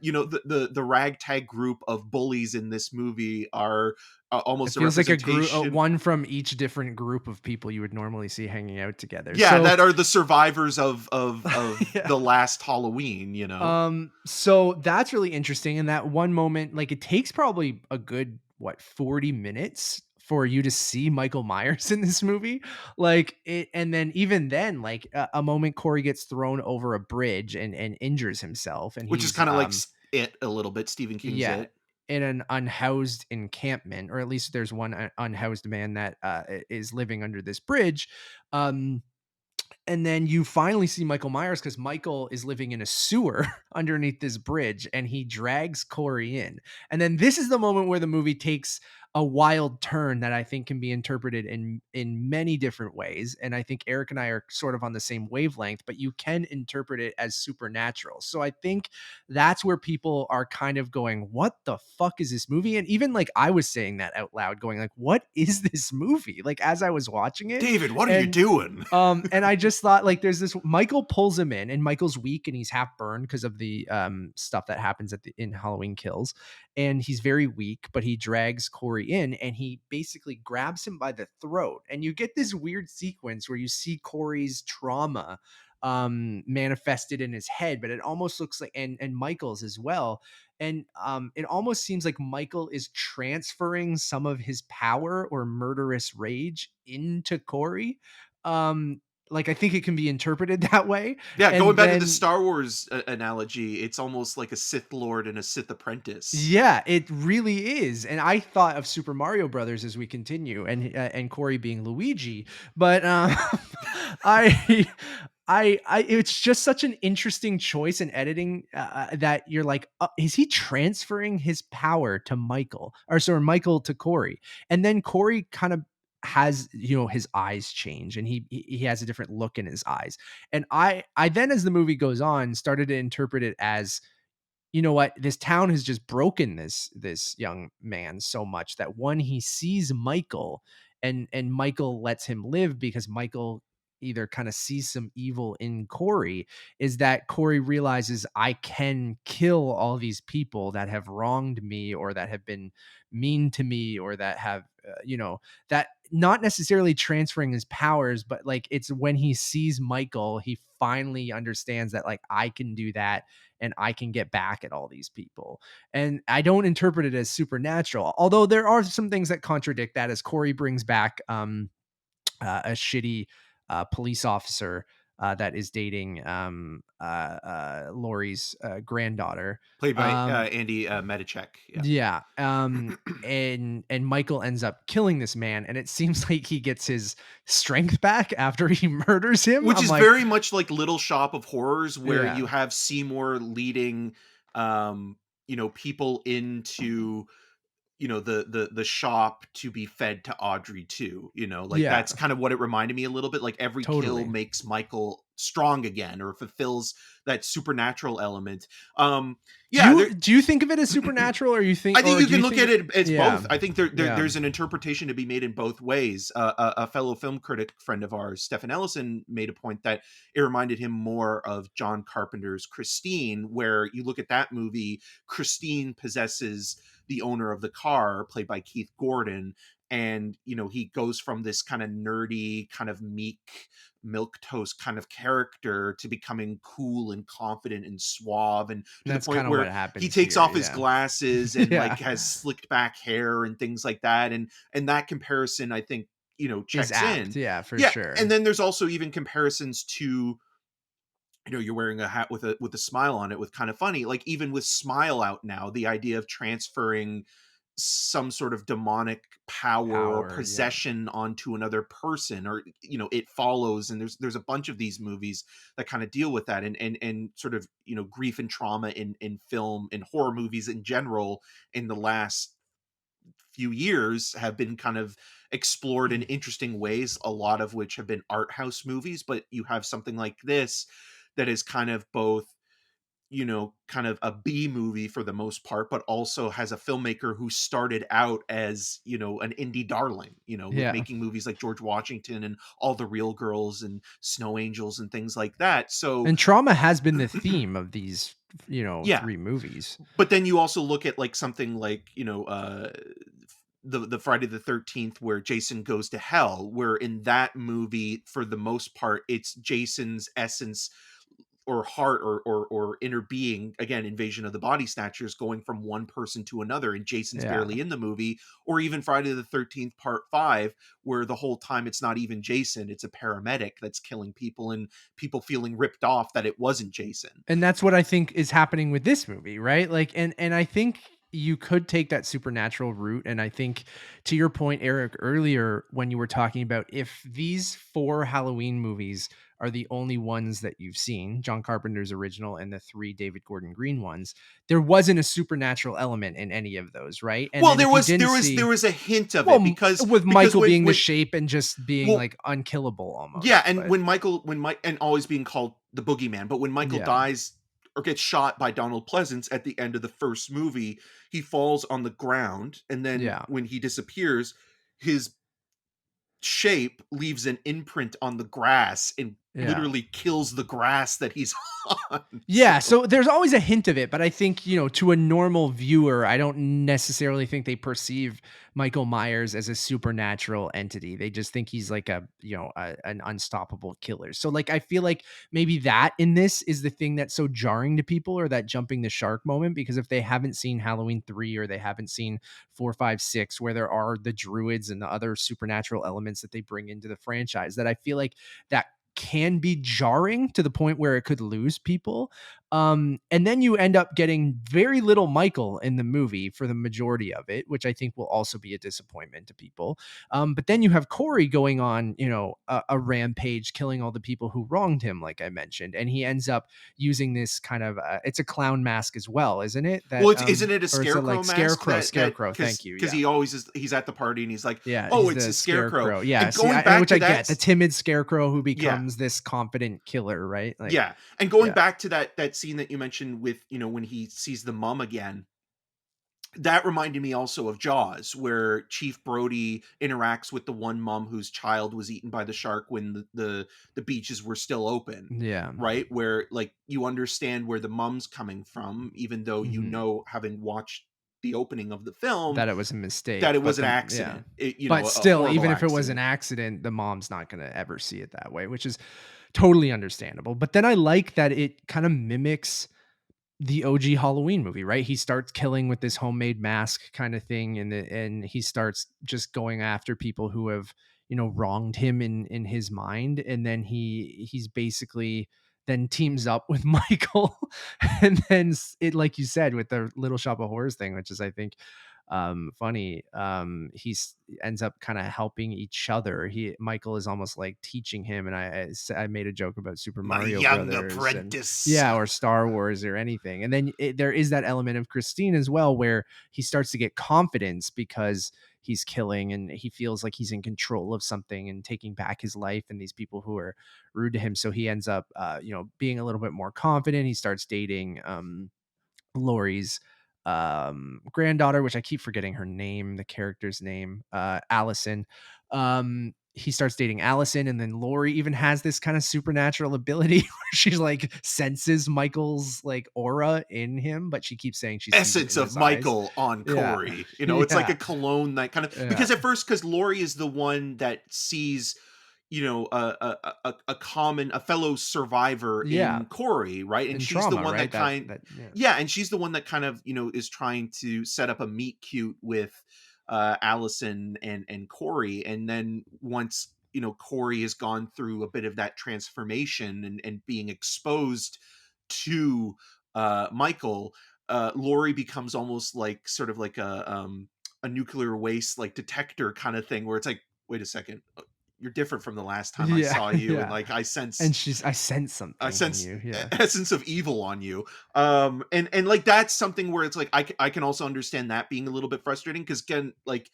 you know, the ragtag group of bullies in this movie are It almost a feels like a group, representation. one from each different group of people you would normally see hanging out together. Yeah, So that are the survivors of yeah. the last Halloween, you know? So that's really interesting. In that one moment, like it takes probably a good 40 minutes for you to see Michael Myers in this movie. Like it, and then even then, like a moment Corey gets thrown over a bridge and injures himself, and Which is he's kind of like It a little bit, Stephen King's yeah, It. in an unhoused encampment, or at least there's one unhoused man that is living under this bridge. Um and then you finally see Michael Myers because Michael is living in a sewer underneath this bridge and he drags Corey in. And then this is the moment where the movie takes a wild turn that I think can be interpreted in many different ways. And I think Eric and I are sort of on the same wavelength, but you can interpret it as supernatural. So I think that's where people are kind of going, what the fuck is this movie? And even like I was saying that out loud, going like, what is this movie? Like as I was watching it. David, what are you And doing? and I just thought like there's this Michael pulls him in and Michael's weak and he's half burned because of the stuff that happens in Halloween Kills. And he's very weak, but he drags Corey in and he basically grabs him by the throat. And you get this weird sequence where you see Corey's trauma manifested in his head, but it almost looks like and Michael's as well. And it almost seems like Michael is transferring some of his power or murderous rage into Corey. um like I think it can be interpreted that way. Yeah, going And back to the then Star Wars analogy, it's almost like a Sith Lord and a Sith apprentice. yeah, it really is. And I thought of Super Mario Brothers as we continue, and Corey being Luigi, but I it's just such an interesting choice in editing that you're like, is he transferring his power to Michael, or sorry, Michael to Corey? And then Corey kind of has, you know, his eyes change and he has a different look in his eyes. And I then, as the movie goes on, started to interpret it as, you know what, this town has just broken this young man so much that when he sees Michael, and Michael lets him live because Michael either kind of sees some evil in Corey, is that Corey realizes I can kill all these people that have wronged me or that have been mean to me or that have you know, that not necessarily transferring his powers, but like it's when he sees Michael, he finally understands that like I can do that and I can get back at all these people. And I don't interpret it as supernatural, although there are some things that contradict that, as Corey brings back a shitty police officer that is dating Laurie's granddaughter. Played by Andi Matichak. Yeah. Yeah. And Michael ends up killing this man, and it seems like he gets his strength back after he murders him. Which I'm is like, very much like Little Shop of Horrors, where yeah. you have Seymour leading, you know, people into, you know, the shop to be fed to Audrey too, you know, like Yeah, that's kind of what it reminded me a little bit. Like every kill totally. makes Michael strong again or fulfills that supernatural element. Yeah, Do you think of it as supernatural, or you think? I think Or you do you can look think at it as yeah, both. I think yeah. there's an interpretation to be made in both ways. A fellow film critic friend of ours, Stephen Ellison, made a point that it reminded him more of John Carpenter's Christine, where you look at that movie, Christine possesses the owner of the car, played by Keith Gordon, and you know he goes from this kind of nerdy, kind of meek, milquetoast kind of character to becoming cool and confident and suave, and to the That's point kind of what where he happens takes here. off his Yeah, glasses and yeah, like has slicked back hair and things like that, and that comparison I think, you know, is checks apt. in. Yeah, for Yeah, sure. and then there's also even comparisons to, you know, you're wearing a hat with a smile on it with kind of funny, like even with Smile out now, the idea of transferring some sort of demonic power or Power. Yeah, possession onto another person, or you know, It Follows, and there's a bunch of these movies that kind of deal with that, and sort of, you know, grief and trauma in film and horror movies in general in the last few years have been kind of explored in interesting ways, a lot of which have been art house movies. But you have something like this that is kind of both kind of a B movie for the most part, but also has a filmmaker who started out as, an indie darling, with Yeah. making movies like George Washington and All the Real Girls and Snow Angels and things like that. So And trauma has been the theme of these, yeah, 3 movies. but then you also look at like something like, the Friday the 13th, where Jason Goes to Hell, where in that movie, for the most part, it's Jason's essence or heart or inner being, again, Invasion of the Body Snatchers, going from one person to another, and Jason's Yeah. barely in the movie. Or even Friday the 13th part 5, where the whole time it's not even Jason, it's a paramedic that's killing people, and people feeling ripped off that it wasn't Jason. And that's what I think is happening with this movie, right? Like, and I think you could take that supernatural route. And I think, to your point, Eric, earlier when you were talking about if these 4 Halloween movies are the only ones that you've seen, John Carpenter's original and the 3 David Gordon Green ones, there wasn't a supernatural element in any of those, right? And Well, then there if you was didn't there was a hint of well, it, because with Michael when, being the shape and just being well, like unkillable almost. yeah, and But when Michael, and always being called the boogeyman, but when Michael yeah, dies or gets shot by Donald Pleasance at the end of the first movie, he falls on the ground, and then yeah, when he disappears, his shape leaves an imprint on the grass and yeah. literally kills the grass that he's on. Yeah, so there's always a hint of it, but I think, to a normal viewer, I don't necessarily think they perceive Michael Myers as a supernatural entity. They just think he's like an unstoppable killer. So like I feel like maybe that in this is the thing that's so jarring to people, or that jumping the shark moment, because if they haven't seen Halloween 3 or they haven't seen 4, 5, 6, where there are the druids and the other supernatural elements that they bring into the franchise, that I feel like that can be jarring to the point where it could lose people. And then you end up getting very little Michael in the movie for the majority of it, which I think will also be a disappointment to people. But then you have Corey going on, a rampage, killing all the people who wronged him, like I mentioned, and he ends up using this kind of it's a clown mask as well, isn't it? Well, That isn't it a or is it scarecrow like mask? scarecrow? Thank you. Because Yeah. he always he's at the party and he's like, Yeah, "Oh, he's it's the a scarecrow." scarecrow. Yeah, And see, going back which to I that, get, the timid scarecrow who yeah, becomes this confident killer, right? Like, yeah, and going yeah, back to that scene that you mentioned with, when he sees the mum again, that reminded me also of Jaws, where Chief Brody interacts with the one mom whose child was eaten by the shark when the beaches were still open, yeah, right? Where like you understand where the mom's coming from, even though mhm. having watched the opening of the film, That it was a that mistake, it was but an yeah, accident, but a still, horrible even if it was an accident. accident, the mom's not gonna ever see it that way, which is totally understandable. But then I like that it kind of mimics the OG Halloween movie, right? He starts killing with this homemade mask kind of thing, and he starts just going after people who have, wronged him in his mind, and then he's basically then teams up with Michael, and then it, like you said, with the Little Shop of Horrors thing, which is I think funny. He's ends up kind of helping each other. Michael is almost like teaching him, and I made a joke about Super My Mario young Brothers and apprentice. yeah, or Star Wars or anything. And then there is that element of Christine as well, where he starts to get confidence because he's killing and he feels like he's in control of something and taking back his life and these people who are rude to him. So he ends up, being a little bit more confident. He starts dating Laurie's granddaughter, which I keep forgetting her name, the character's name, Allison. He starts dating Allison, and then Laurie even has this kind of supernatural ability where she like senses Michael's like aura in him, but she keeps saying she sees it Essence in of his eyes. Michael on Yeah. Corey. It's like Yeah. a cologne that kind of, Yeah. because at first, because Laurie is the one that sees, a common, a fellow survivor Yeah. in Corey, right? And In she's the trauma, one right? that Yeah. yeah, and she's the one that kind of, is trying to set up a meet cute with Allison and Corey. And then once, Corey has gone through a bit of that transformation and being exposed to Michael, Laurie becomes almost like sort of like a nuclear waste like detector kind of thing, where it's like, wait a second, you're different from the last time I Yeah. saw you, and Yeah. like I And sense I sense something in you. Yeah. essence of evil on you. And like that's something where it's like I can also understand that being a little bit frustrating, because again, like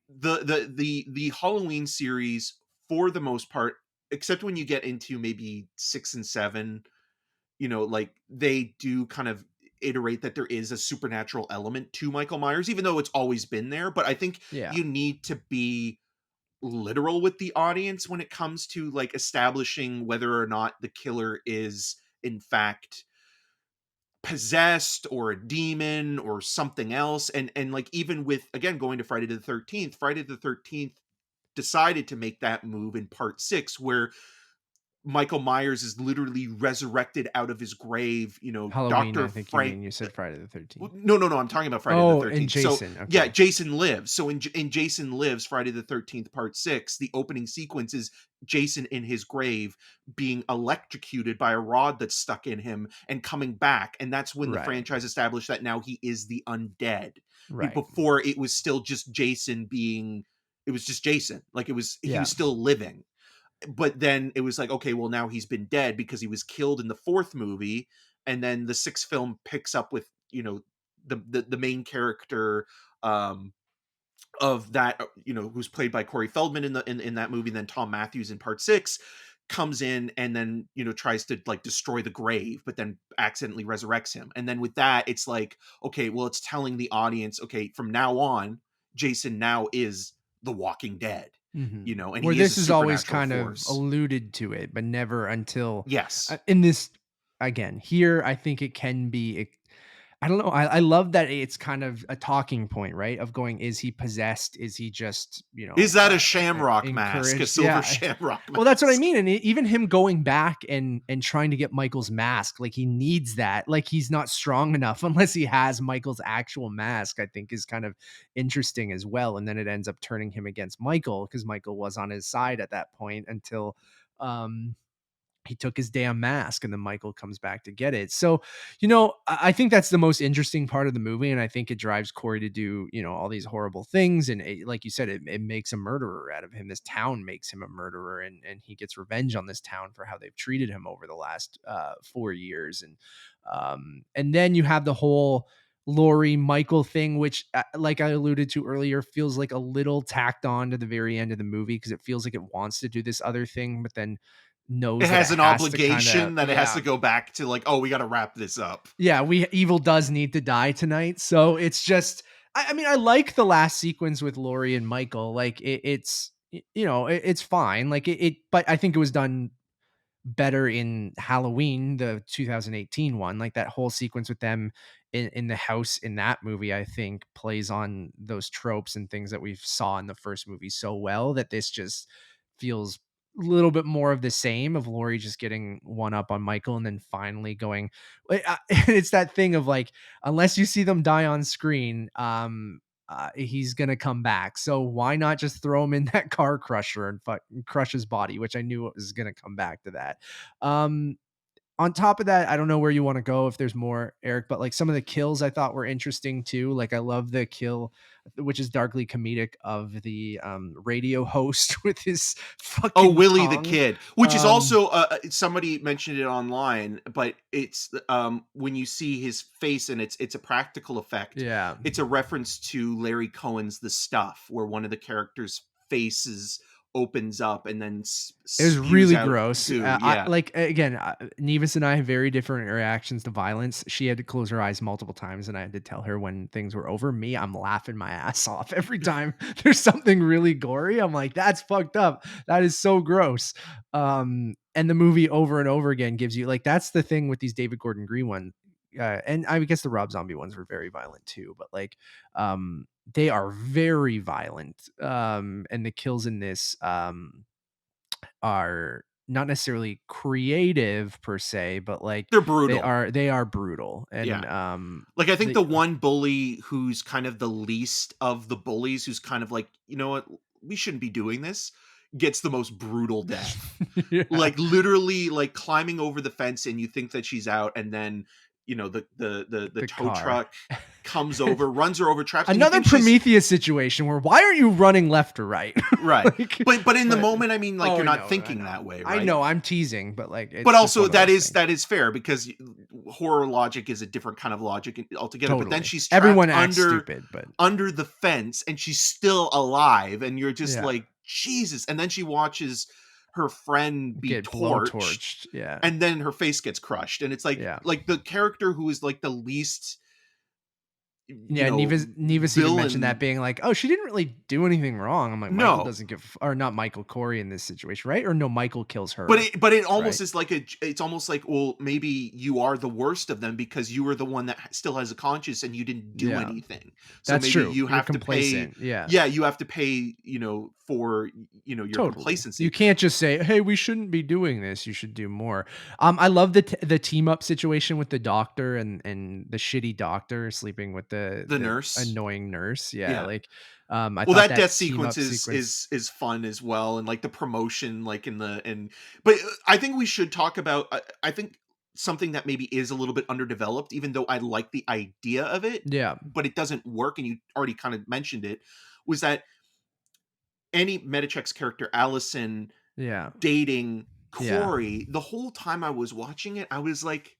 the Halloween series, for the most part, except when you get into maybe 6 and 7, like they do kind of iterate that there is a supernatural element to Michael Myers, even though it's always been there. But I think Yeah. you need to be literal with the audience when it comes to like establishing whether or not the killer is in fact possessed or a demon or something else. And like, even with, again, going to Friday the 13th decided to make that move in part 6, where Michael Myers is literally resurrected out of his grave. Halloween, Dr. I think you Frank. mean. You said Friday the 13th. No, I'm talking about Friday the Oh, 13th. and Jason. So, Okay. yeah, Jason Lives. So in Jason Lives, Friday the 13th, part 6, the opening sequence is Jason in his grave being electrocuted by a rod that's stuck in him and coming back. And that's when the franchise established that now he is the undead. Right. Before, it was still just Jason it was just Jason. Like, he was still living. But then it was like, okay, well, now he's been dead because he was killed in the 4th movie. And then the 6th film picks up with, the main character of that, who's played by Corey Feldman in that movie. And then Tom Matthews in part 6 comes in and then, tries to like destroy the grave, but then accidentally resurrects him. And then with that, it's like, okay, well, it's telling the audience, okay, from now on, Jason now is the Walking Dead. Mm-hmm. And where this is always kind of alluded to it, but never until in this. Again, here I think it can be. I don't know. I love that it's kind of a talking point, right? Of going, is he possessed? Is he just, is that a shamrock mask, a silver shamrock mask? Well, that's what I mean. And even him going back and trying to get Michael's mask, like he needs that. Like he's not strong enough unless he has Michael's actual mask, I think is kind of interesting as well. And then it ends up turning him against Michael because Michael was on his side at that point until, he took his damn mask and then Michael comes back to get it. So, I think that's the most interesting part of the movie. And I think it drives Corey to do, all these horrible things. And like you said, it makes a murderer out of him. This town makes him a murderer and he gets revenge on this town for how they've treated him over the last 4 years. And then you have the whole Laurie Michael thing, which like I alluded to earlier, feels like a little tacked on to the very end of the movie because it feels like it wants to do this other thing, but then knows it has an obligation it has to go back to like, oh, we got to wrap this up. Yeah, evil does need to die tonight. So it's just, I mean, I like the last sequence with Laurie and Michael. Like it's fine. Like but I think it was done better in Halloween, the 2018 one. Like that whole sequence with them in the house in that movie, I think plays on those tropes and things that we saw in the first movie so well that this just feels a little bit more of the same of Laurie just getting one up on Michael and then finally going. It's that thing of like, unless you see them die on screen, he's gonna come back. So why not just throw him in that car crusher and crush his body, which I knew was gonna come back to that. On top of that, I don't know where you want to go if there's more, Eric, but like some of the kills I thought were interesting too. Like I love the kill, which is darkly comedic, of the radio host with his fucking Willie tongue. the Kid, which is also somebody mentioned it online, but it's when you see his face and it's a practical effect. Yeah, it's a reference to Larry Cohen's The Stuff, where one of the characters' faces opens up and then it was really gross. Nevis and I have very different reactions to violence. She had to close her eyes multiple times and I had to tell her when things were over. Me, I'm laughing my ass off every time there's something really gory. I'm like, that's fucked up. That is so gross. And the movie over and over again gives you, like, that's the thing with these David Gordon Green ones. And I guess the Rob Zombie ones were very violent too, but like, they are very violent. And the kills in this are not necessarily creative per se, but like they're brutal. They are brutal. And like I think the one bully who's kind of the least of the bullies, who's kind of like, you know what, we shouldn't be doing this, gets the most brutal death. Like literally like climbing over the fence and you think that she's out, and then the tow truck comes over, runs her over, traps. Another Prometheus situation where why aren't you running left or right? Right. but in the moment, I mean, like, you're not thinking that way, right? I know, I'm teasing, but like, but also that is fair, because horror logic is a different kind of logic altogether. Totally. But then she's trapped under the fence and she's still alive, and you're just like, Jesus. And then she watches her friend be Get torched, blowtorched. and then her face gets crushed, and it's like Yeah. the character who is like the least, Yeah, Nevis even mentioned that villain. being like, "Oh, she didn't really do anything wrong." I'm like, Michael No, doesn't give, or not Michael Corey in this situation, right? Or no, Michael kills but her, it almost right? is like it's almost like, well, maybe you are the worst of them because you were the one that still has a conscience and you didn't do Yeah, anything. So that's maybe true. you You're have to pay. complacent. Yeah, Yeah, you have to pay, for, your totally. You complacency. can't just say, "Hey, we shouldn't be doing this. You should do more." I love the team up situation with the doctor and the shitty doctor sleeping with The the nurse. annoying nurse. Yeah, Yeah. like, I Well, thought that that death team sequence up sequence. is fun as well, and like the promotion, like but I think we should talk about. I think something that maybe is a little bit underdeveloped, even though I like the idea of it, Yeah, but it doesn't work. And you already kind of mentioned it, was that Annie Matichak's character Allison yeah, dating yeah. Corey. The whole time I was watching it, I was like,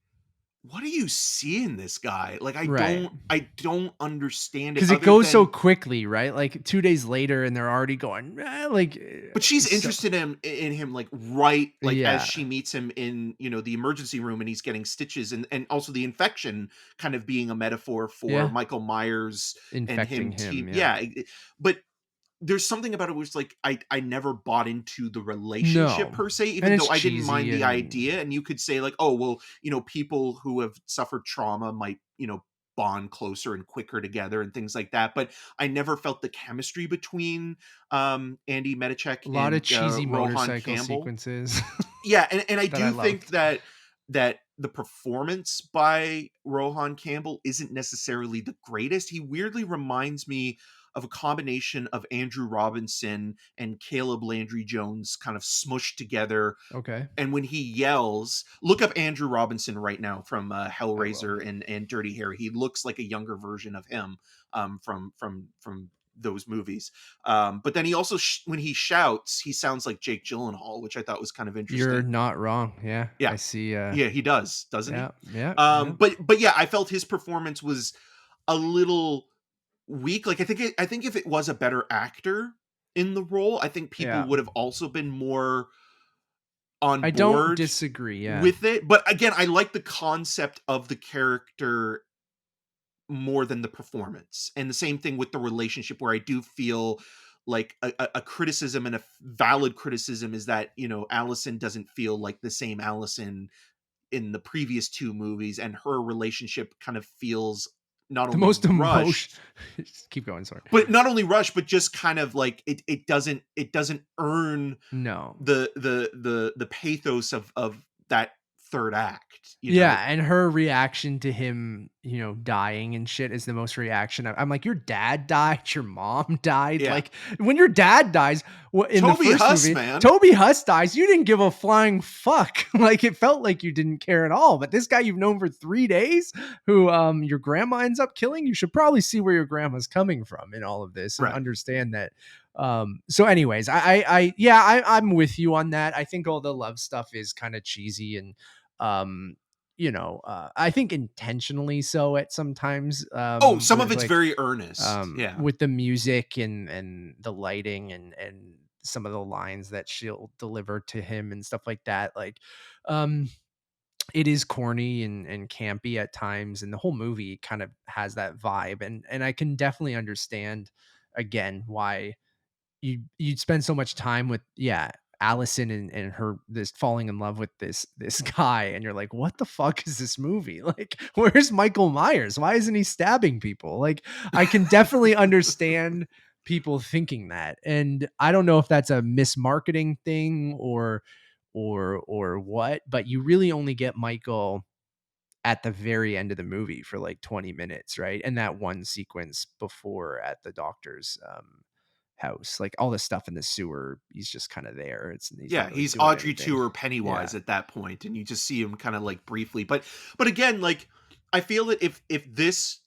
what do you see in this guy? Like, Right. I don't understand it Because it other goes so than. quickly, right? Like 2 days later, and they're already going, like, But she's so, interested in him, like, right, like, as yeah, she meets him in, the emergency room and he's getting stitches, and also the infection kind of being a metaphor for yeah, Michael Myers and infecting him him. Yeah. yeah, but there's something about it was like I never bought into the relationship No, per se, and even it's though I didn't cheesy, mind the and idea, and you could say like, oh well, people who have suffered trauma might, bond closer and quicker together and things like that. But I never felt the chemistry between Andy Matichak a lot of and cheesy Rohan motorcycle Campbell. sequences Yeah, and I that I do think loved. that the performance by Rohan Campbell isn't necessarily the greatest. He weirdly reminds me of a combination of Andrew Robinson and Caleb Landry Jones kind of smushed together. Okay, And when he yells, look up Andrew Robinson right now from I will. Hellraiser and Dirty Harry. He looks like a younger version of him from those movies. But then he also, when he shouts, he sounds like Jake Gyllenhaal, which I thought was kind of You're interesting. not wrong. Yeah, Yeah, I see. yeah, he does, doesn't he? Yeah, yeah, yeah, But yeah, I felt his performance was a little weak. Like I think if it was a better actor in the role, I think people yeah. would have also been more on I don't board disagree. Yeah, with it. But again, I like the concept of the character more than the performance. And the same thing with the relationship, where I do feel like a criticism, and a valid criticism, is that, Allison doesn't feel like the same Allison in the previous two movies, and her relationship kind of feels not the only most emotion. rushed, Keep going. Sorry. but just kind of like it doesn't earn No. the pathos of that third act, Yeah, and her reaction to him, dying and shit is the most reaction. I'm like, your dad died, your mom died. Yeah. Like, when your dad dies, in the Toby first Huss, movie, man. Toby Huss dies. You didn't give a flying fuck. Like, it felt like you didn't care at all. But this guy you've known for 3 days, who your grandma ends up killing, you should probably see where your grandma's coming from in all of this and Right. understand that. So, anyways, I'm with you on that. I think all the love stuff is kind of cheesy and um I think intentionally so at sometimes, Oh, some of with it's like very earnest. Yeah. with the music and the lighting and some of the lines that she'll deliver to him and stuff like that. Like, um it is corny and campy at times, and the whole movie kind of has that vibe, and I can definitely understand again why you'd spend so much time with, yeah, Allison and her, this falling in love with this guy, and you're like, what the fuck is this movie? Like, where's Michael Myers? Why isn't he stabbing people? Like, I can definitely understand people thinking that. And I don't know if that's a mismarketing thing or what, but you really only get Michael at the very end of the movie for like 20 minutes, right? And that one sequence before at the doctor's house, like all the stuff in the sewer, he's just kind of there. He's Yeah, not really he's doing Audrey anything. 2 or Yeah. Pennywise at that point, and you just see him kind of like briefly. But again, like, I feel that if this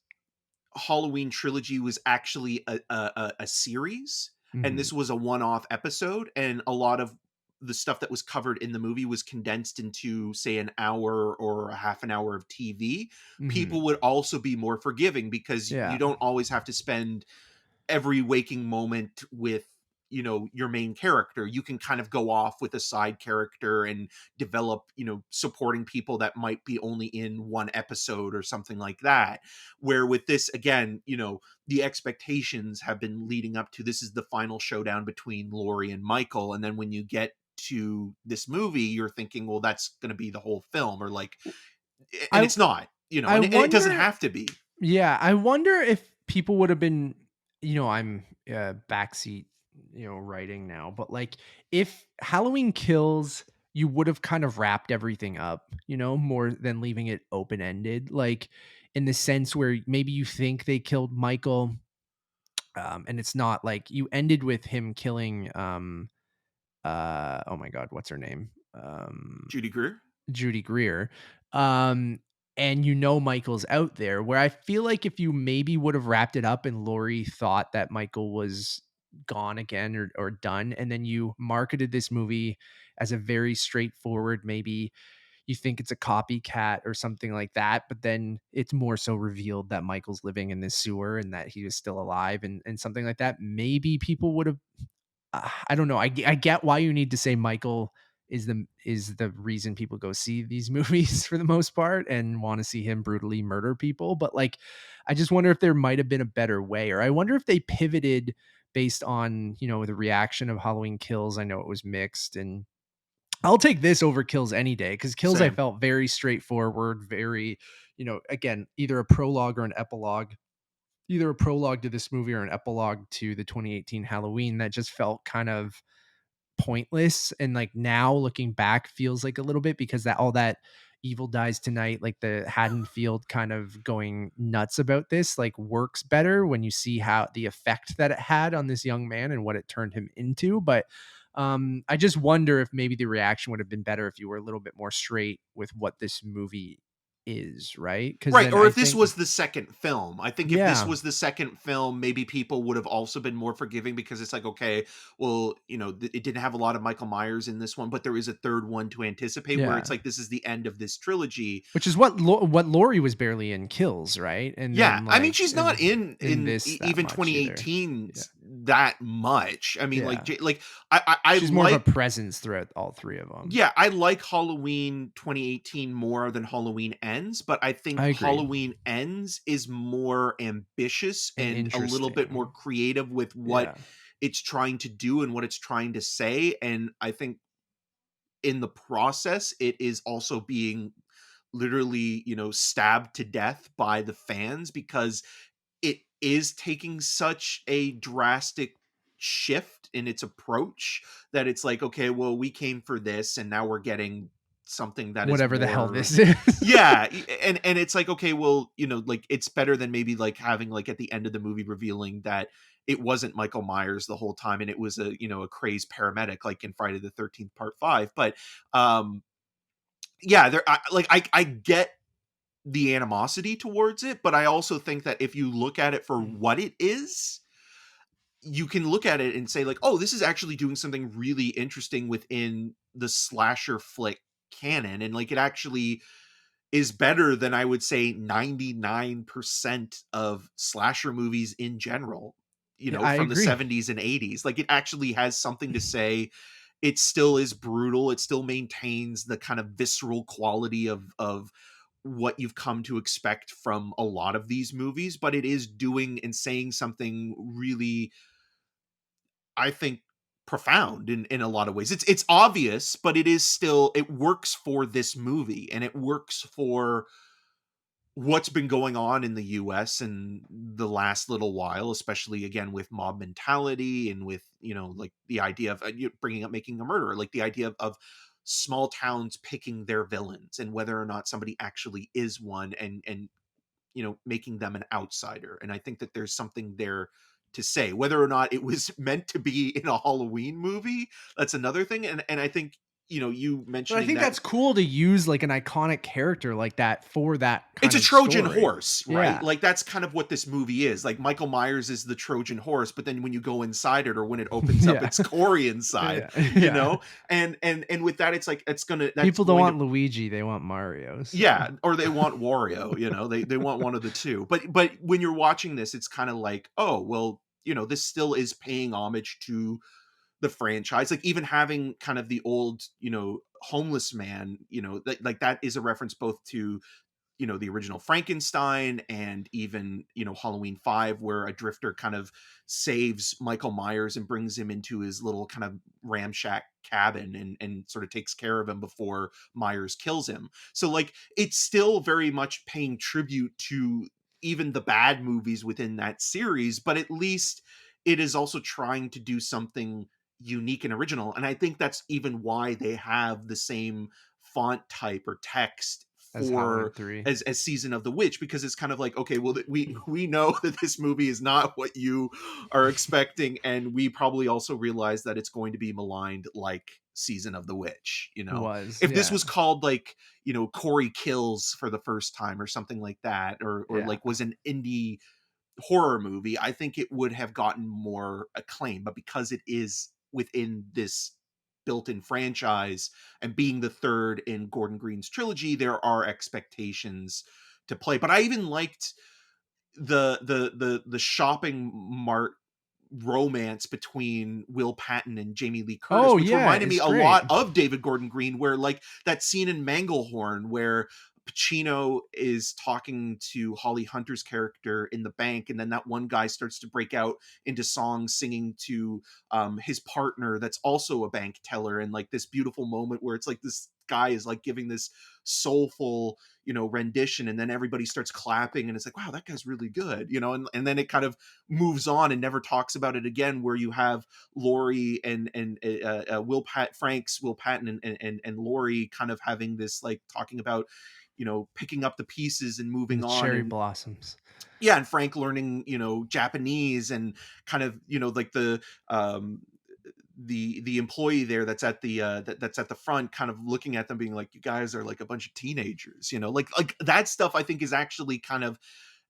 Halloween trilogy was actually a series, and Mhm. this was a one-off episode, and a lot of the stuff that was covered in the movie was condensed into, say, an hour or a half an hour of TV, Mhm. people would also be more forgiving, because you Yeah. don't always have to spend every waking moment with you know, your main character. You can kind of go off with a side character and develop, you know, supporting people that might be only in one episode or something like that. Where with this, again, you know, the expectations have been leading up to, this is the final showdown between Laurie and Michael. And then when you get to this movie, you're thinking, well, that's going to be the whole film, or like, and I it's not, you know, I and it doesn't wonder have to be. Yeah, I wonder if people would have been, I'm backseat, writing now, but like if Halloween Kills, you would have kind of wrapped everything up, more than leaving it open ended, like in the sense where maybe you think they killed Michael, and it's not like you ended with him killing, oh my God, what's her name? Judy Greer. Judy Greer. Um, and Michael's out there, where I feel like if you maybe would have wrapped it up and Laurie thought that Michael was gone again, or done, and then you marketed this movie as a very straightforward, maybe you think it's a copycat or something like that, but then it's more so revealed that Michael's living in this sewer and that he was still alive, and something like that, maybe people would have, I don't know. I get why you need to say Michael is the reason people go see these movies for the most part and want to see him brutally murder people. But like, I just wonder if there might have been a better way, or I wonder if they pivoted based on, the reaction of Halloween Kills. I know it was mixed, and I'll take this over Kills any day, because Kills I Same. felt very straightforward, very, again, either a prologue or an epilogue, either a prologue to this movie or an epilogue to the 2018 Halloween, that just felt kind of pointless. And like now looking back feels like a little bit, because that all that Evil Dies Tonight, like the Haddonfield kind of going nuts about this, like works better when you see how the effect that it had on this young man and what it turned him into. But I just wonder if maybe the reaction would have been better if you were a little bit more straight with what this movie is, right? Because Right, then or I if this think, was the second film. I think if this yeah, was the second film, maybe people would have also been more forgiving, because it's like, okay, well, you know, it didn't have a lot of Michael Myers in this one, but there is a third one to anticipate, where yeah. it's like, this is the end of this trilogy. Which is what Laurie was barely in Kills, right? And Yeah, then I mean, like she's not in this that even much either. 2018 Yeah, that much. I mean, yeah. like I She's more of like, a presence throughout all three of them. yeah, I like Halloween 2018 more than Halloween Ends, but I think I agree. Halloween Ends is more ambitious And and a little bit more interesting. creative with what Yeah. it's trying to do and what it's trying to say. And I think in the process, it is also being literally, you know, stabbed to death by the fans, because it is taking such a drastic shift in its approach that it's like, okay, well, we came for this and now we're getting something that is Whatever the hell more, this is. yeah. And it's like, okay, well, you know, like it's better than maybe like having like at the end of the movie revealing that it wasn't Michael Myers the whole time and it was a, you know, a crazed paramedic like in Friday the 13th part 5. But yeah, I get the animosity towards it, but I also think that if you look at it for what it is, you can look at it and say like, oh, this is actually doing something really interesting within the slasher flick canon, and like it actually is better than, I would say, 99% of slasher movies in general, you Yeah, know, I from the agree. 70s and 80s. Like it actually has something to say. It still is brutal. It still maintains the kind of visceral quality of what you've come to expect from a lot of these movies, but it is doing and saying something really, I think, profound in a lot of ways. It's obvious, but it is still, it works for this movie and it works for what's been going on in the US in the last little while, especially again with mob mentality and with, you know, like the idea of bringing up making a murderer, like the idea of small towns picking their villains and whether or not somebody actually is one, and you know, making them an outsider. And I think that there's something there to say. Whether or not it was meant to be in a Halloween movie, that's another thing. And I think, you know, you But I mentioning think that that's cool to use like an iconic character like that for that it's kind a of Trojan story. horse, right? Yeah. Like that's kind of what this movie is. Like Michael Myers is the Trojan horse, but then when you go inside it, or when it opens up, Yeah. it's Corey inside, Yeah. you Yeah. know? And with that, it's like, that's People don't going to, want Luigi, they want Mario. So. yeah, or they want Wario, you know, they want one of the two. But when you're watching this, it's kind of like, oh, well, this still is paying homage to the franchise. Like even having kind of the old, homeless man, like that is a reference both to the original Frankenstein and even, Halloween 5, where a drifter kind of saves Michael Myers and brings him into his little kind of ramshack cabin and sort of takes care of him before Myers kills him. So like it's still very much paying tribute to even the bad movies within that series, but at least it is also trying to do something unique and original. And I think that's even why they have the same font type or text As Halloween for 3. as Season of the Witch, because it's kind of like, okay, well, we know that this movie is not what you are expecting, and we probably also realize that it's going to be maligned like Season of the Witch. If this was called like, Corey Kills for the first time or something like that, or like was an indie horror movie, I think it would have gotten more acclaim. But because it is within this built-in franchise and being the third in Gordon Green's trilogy, there are expectations to play. But I even liked the shopping mart romance between Will Patton and Jamie Lee Curtis, which reminded me a lot of David Gordon Green, where like that scene in Manglehorn where Pacino is talking to Holly Hunter's character in the bank, and then that one guy starts to break out into songs singing to his partner that's also a bank teller, and like this beautiful moment where it's like this guy is like giving this soulful rendition, and then everybody starts clapping and it's like, wow, that guy's really good, and then it kind of moves on and never talks about it again, where you have Laurie and Will Patton and Laurie kind of having this like talking about picking up the pieces and moving on. Cherry blossoms. Yeah, and Frank learning, Japanese, and kind of, like the employee there that's at the that's at the front kind of looking at them being like, you guys are like a bunch of teenagers, like that stuff I think is actually kind of,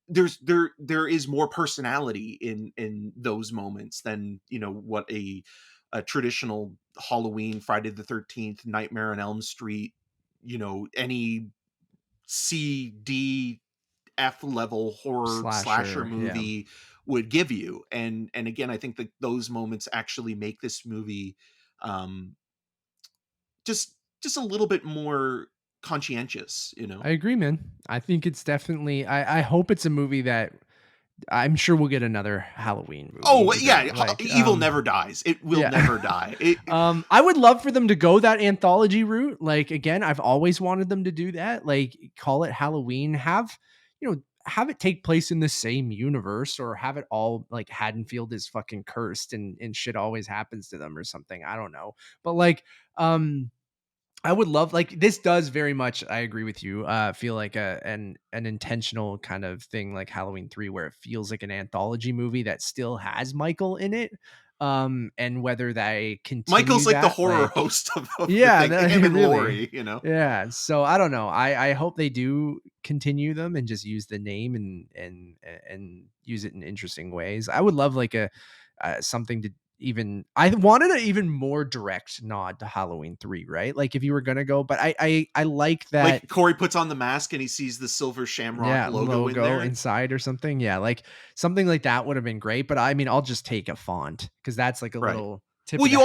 there is more personality in those moments than, what a traditional Halloween, Friday the 13th, Nightmare on Elm Street, any C, D, F level horror slasher movie would give you. And again, I think that those moments actually make this movie just a little bit more conscientious, I agree, man. I think it's definitely, I hope it's a movie that I'm sure we'll get another Halloween movie. Oh yeah, like, evil never dies. It will never die. I would love for them to go that anthology route. Like again, I've always wanted them to do that. Like call it Halloween. Have it take place in the same universe, or have it all like Haddonfield is fucking cursed and shit always happens to them or something. I don't know, but like I would love, like, this does very much, I agree with you, feel like an intentional kind of thing like Halloween 3, where it feels like an anthology movie that still has Michael in it. And whether they continue Michael's like that, the horror host of the thing, him and really, Laurie, Yeah, so I don't know. I hope they do continue them and just use the name and use it in interesting ways. I would love like a something to, I wanted an even more direct nod to Halloween 3, right? Like if you were gonna go, but I like that, like Corey puts on the mask and he sees the silver shamrock logo in there inside or something. Yeah, like something like that would have been great. But I mean, I'll just take a font because that's like a little tip. Well, you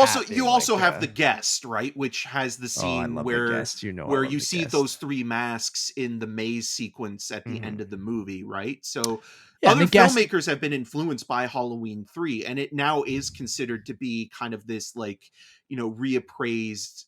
also have The Guest, right? Which has the scene where The Guest, where you see those three masks in the maze sequence at the end of the movie, right? So other filmmakers have been influenced by Halloween 3, and it now is considered to be kind of this like, reappraised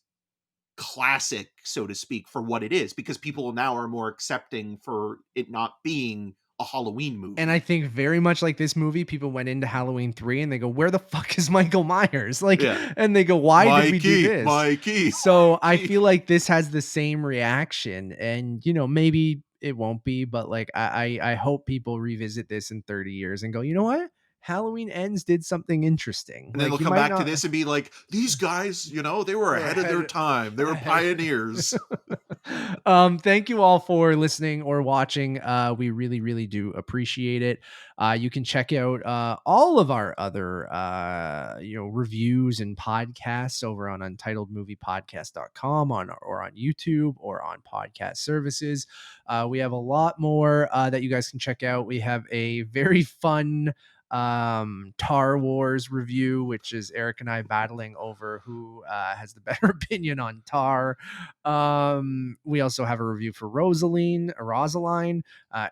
classic, so to speak, for what it is, because people now are more accepting for it not being a Halloween movie. And I think very much like this movie, people went into Halloween 3 and they go, where the fuck is Michael Myers? Like, and they go, why did we do this? Mikey. So I feel like this has the same reaction, and maybe it won't be, but like, I hope people revisit this in 30 years and go, you know what? Halloween Ends did something interesting. And then they'll come back to this and be like, these guys, they were ahead of their time. They were pioneers. Thank you all for listening or watching. We really, really do appreciate it. You can check out all of our other reviews and podcasts over on untitledmoviepodcast.com or on YouTube or on podcast services. We have a lot more that you guys can check out. We have a very fun Tar Wars review, which is Eric and I battling over who has the better opinion on Tar. We also have a review for Rosaline,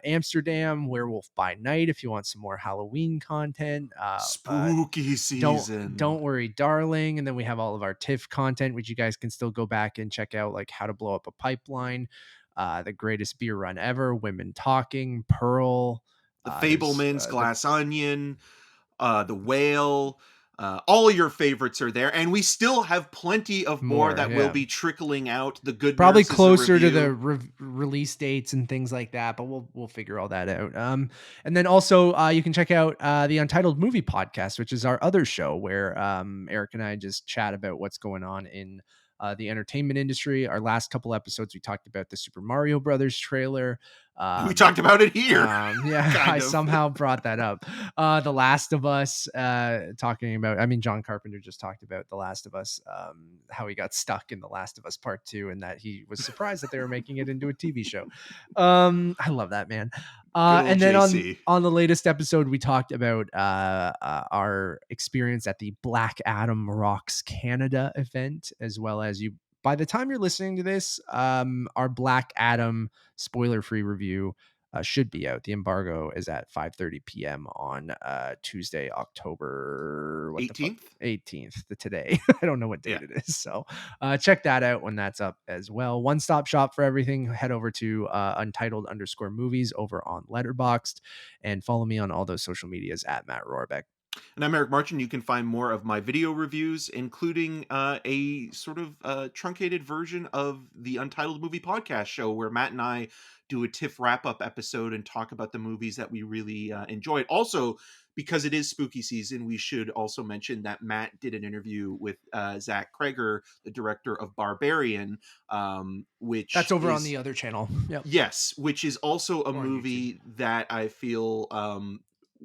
Amsterdam, Werewolf by Night, if you want some more Halloween content. Spooky season. Don't worry, darling. And then we have all of our TIFF content, which you guys can still go back and check out, like How to Blow Up a Pipeline, The Greatest Beer Run Ever, Women Talking, Pearl, The Fablemans, Glass Onion, The Whale. All your favorites are there, and we still have plenty of more that will be trickling out. The Good probably Nurse closer to the release dates and things like that, but we'll figure all that out. And then also you can check out the Untitled Movie Podcast, which is our other show where Eric and I just chat about what's going on in the entertainment industry. Our last couple episodes, we talked about the Super Mario Brothers trailer. We talked about it here. I somehow brought that up. The Last of Us, talking about, John Carpenter just talked about The Last of Us, how he got stuck in The Last of Us Part 2 and that he was surprised that they were making it into a TV show. I love that, man. And then on the latest episode, we talked about our experience at the Black Adam Rocks Canada event, as well as by the time you're listening to this, our Black Adam spoiler-free review should be out. The embargo is at 5:30 p.m. on Tuesday, October 18th, today. I don't know what date it is. So check that out when that's up as well. One-stop shop for everything. Head over to Untitled_movies over on Letterboxd and follow me on all those social medias at Matt Rohrbeck. And I'm Eric Marchand. You can find more of my video reviews, including a sort of truncated version of the Untitled Movie Podcast show, where Matt and I do a TIFF wrap-up episode and talk about the movies that we really enjoyed. Also, because it is spooky season, we should also mention that Matt did an interview with Zach Kreger, the director of Barbarian, which that's over on the other channel. Yep. Yes, which is also a movie that I feel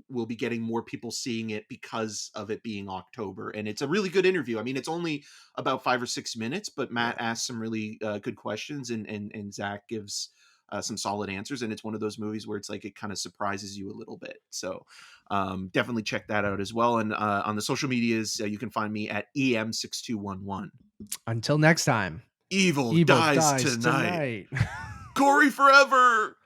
we'll be getting more people seeing it because of it being October. And it's a really good interview. It's only about 5 or 6 minutes, but Matt asks some really good questions and Zach gives some solid answers. And it's one of those movies where it's like, it kind of surprises you a little bit. So definitely check that out as well. And on the social medias, you can find me at EM6211. Until next time. Evil dies tonight. Gory forever.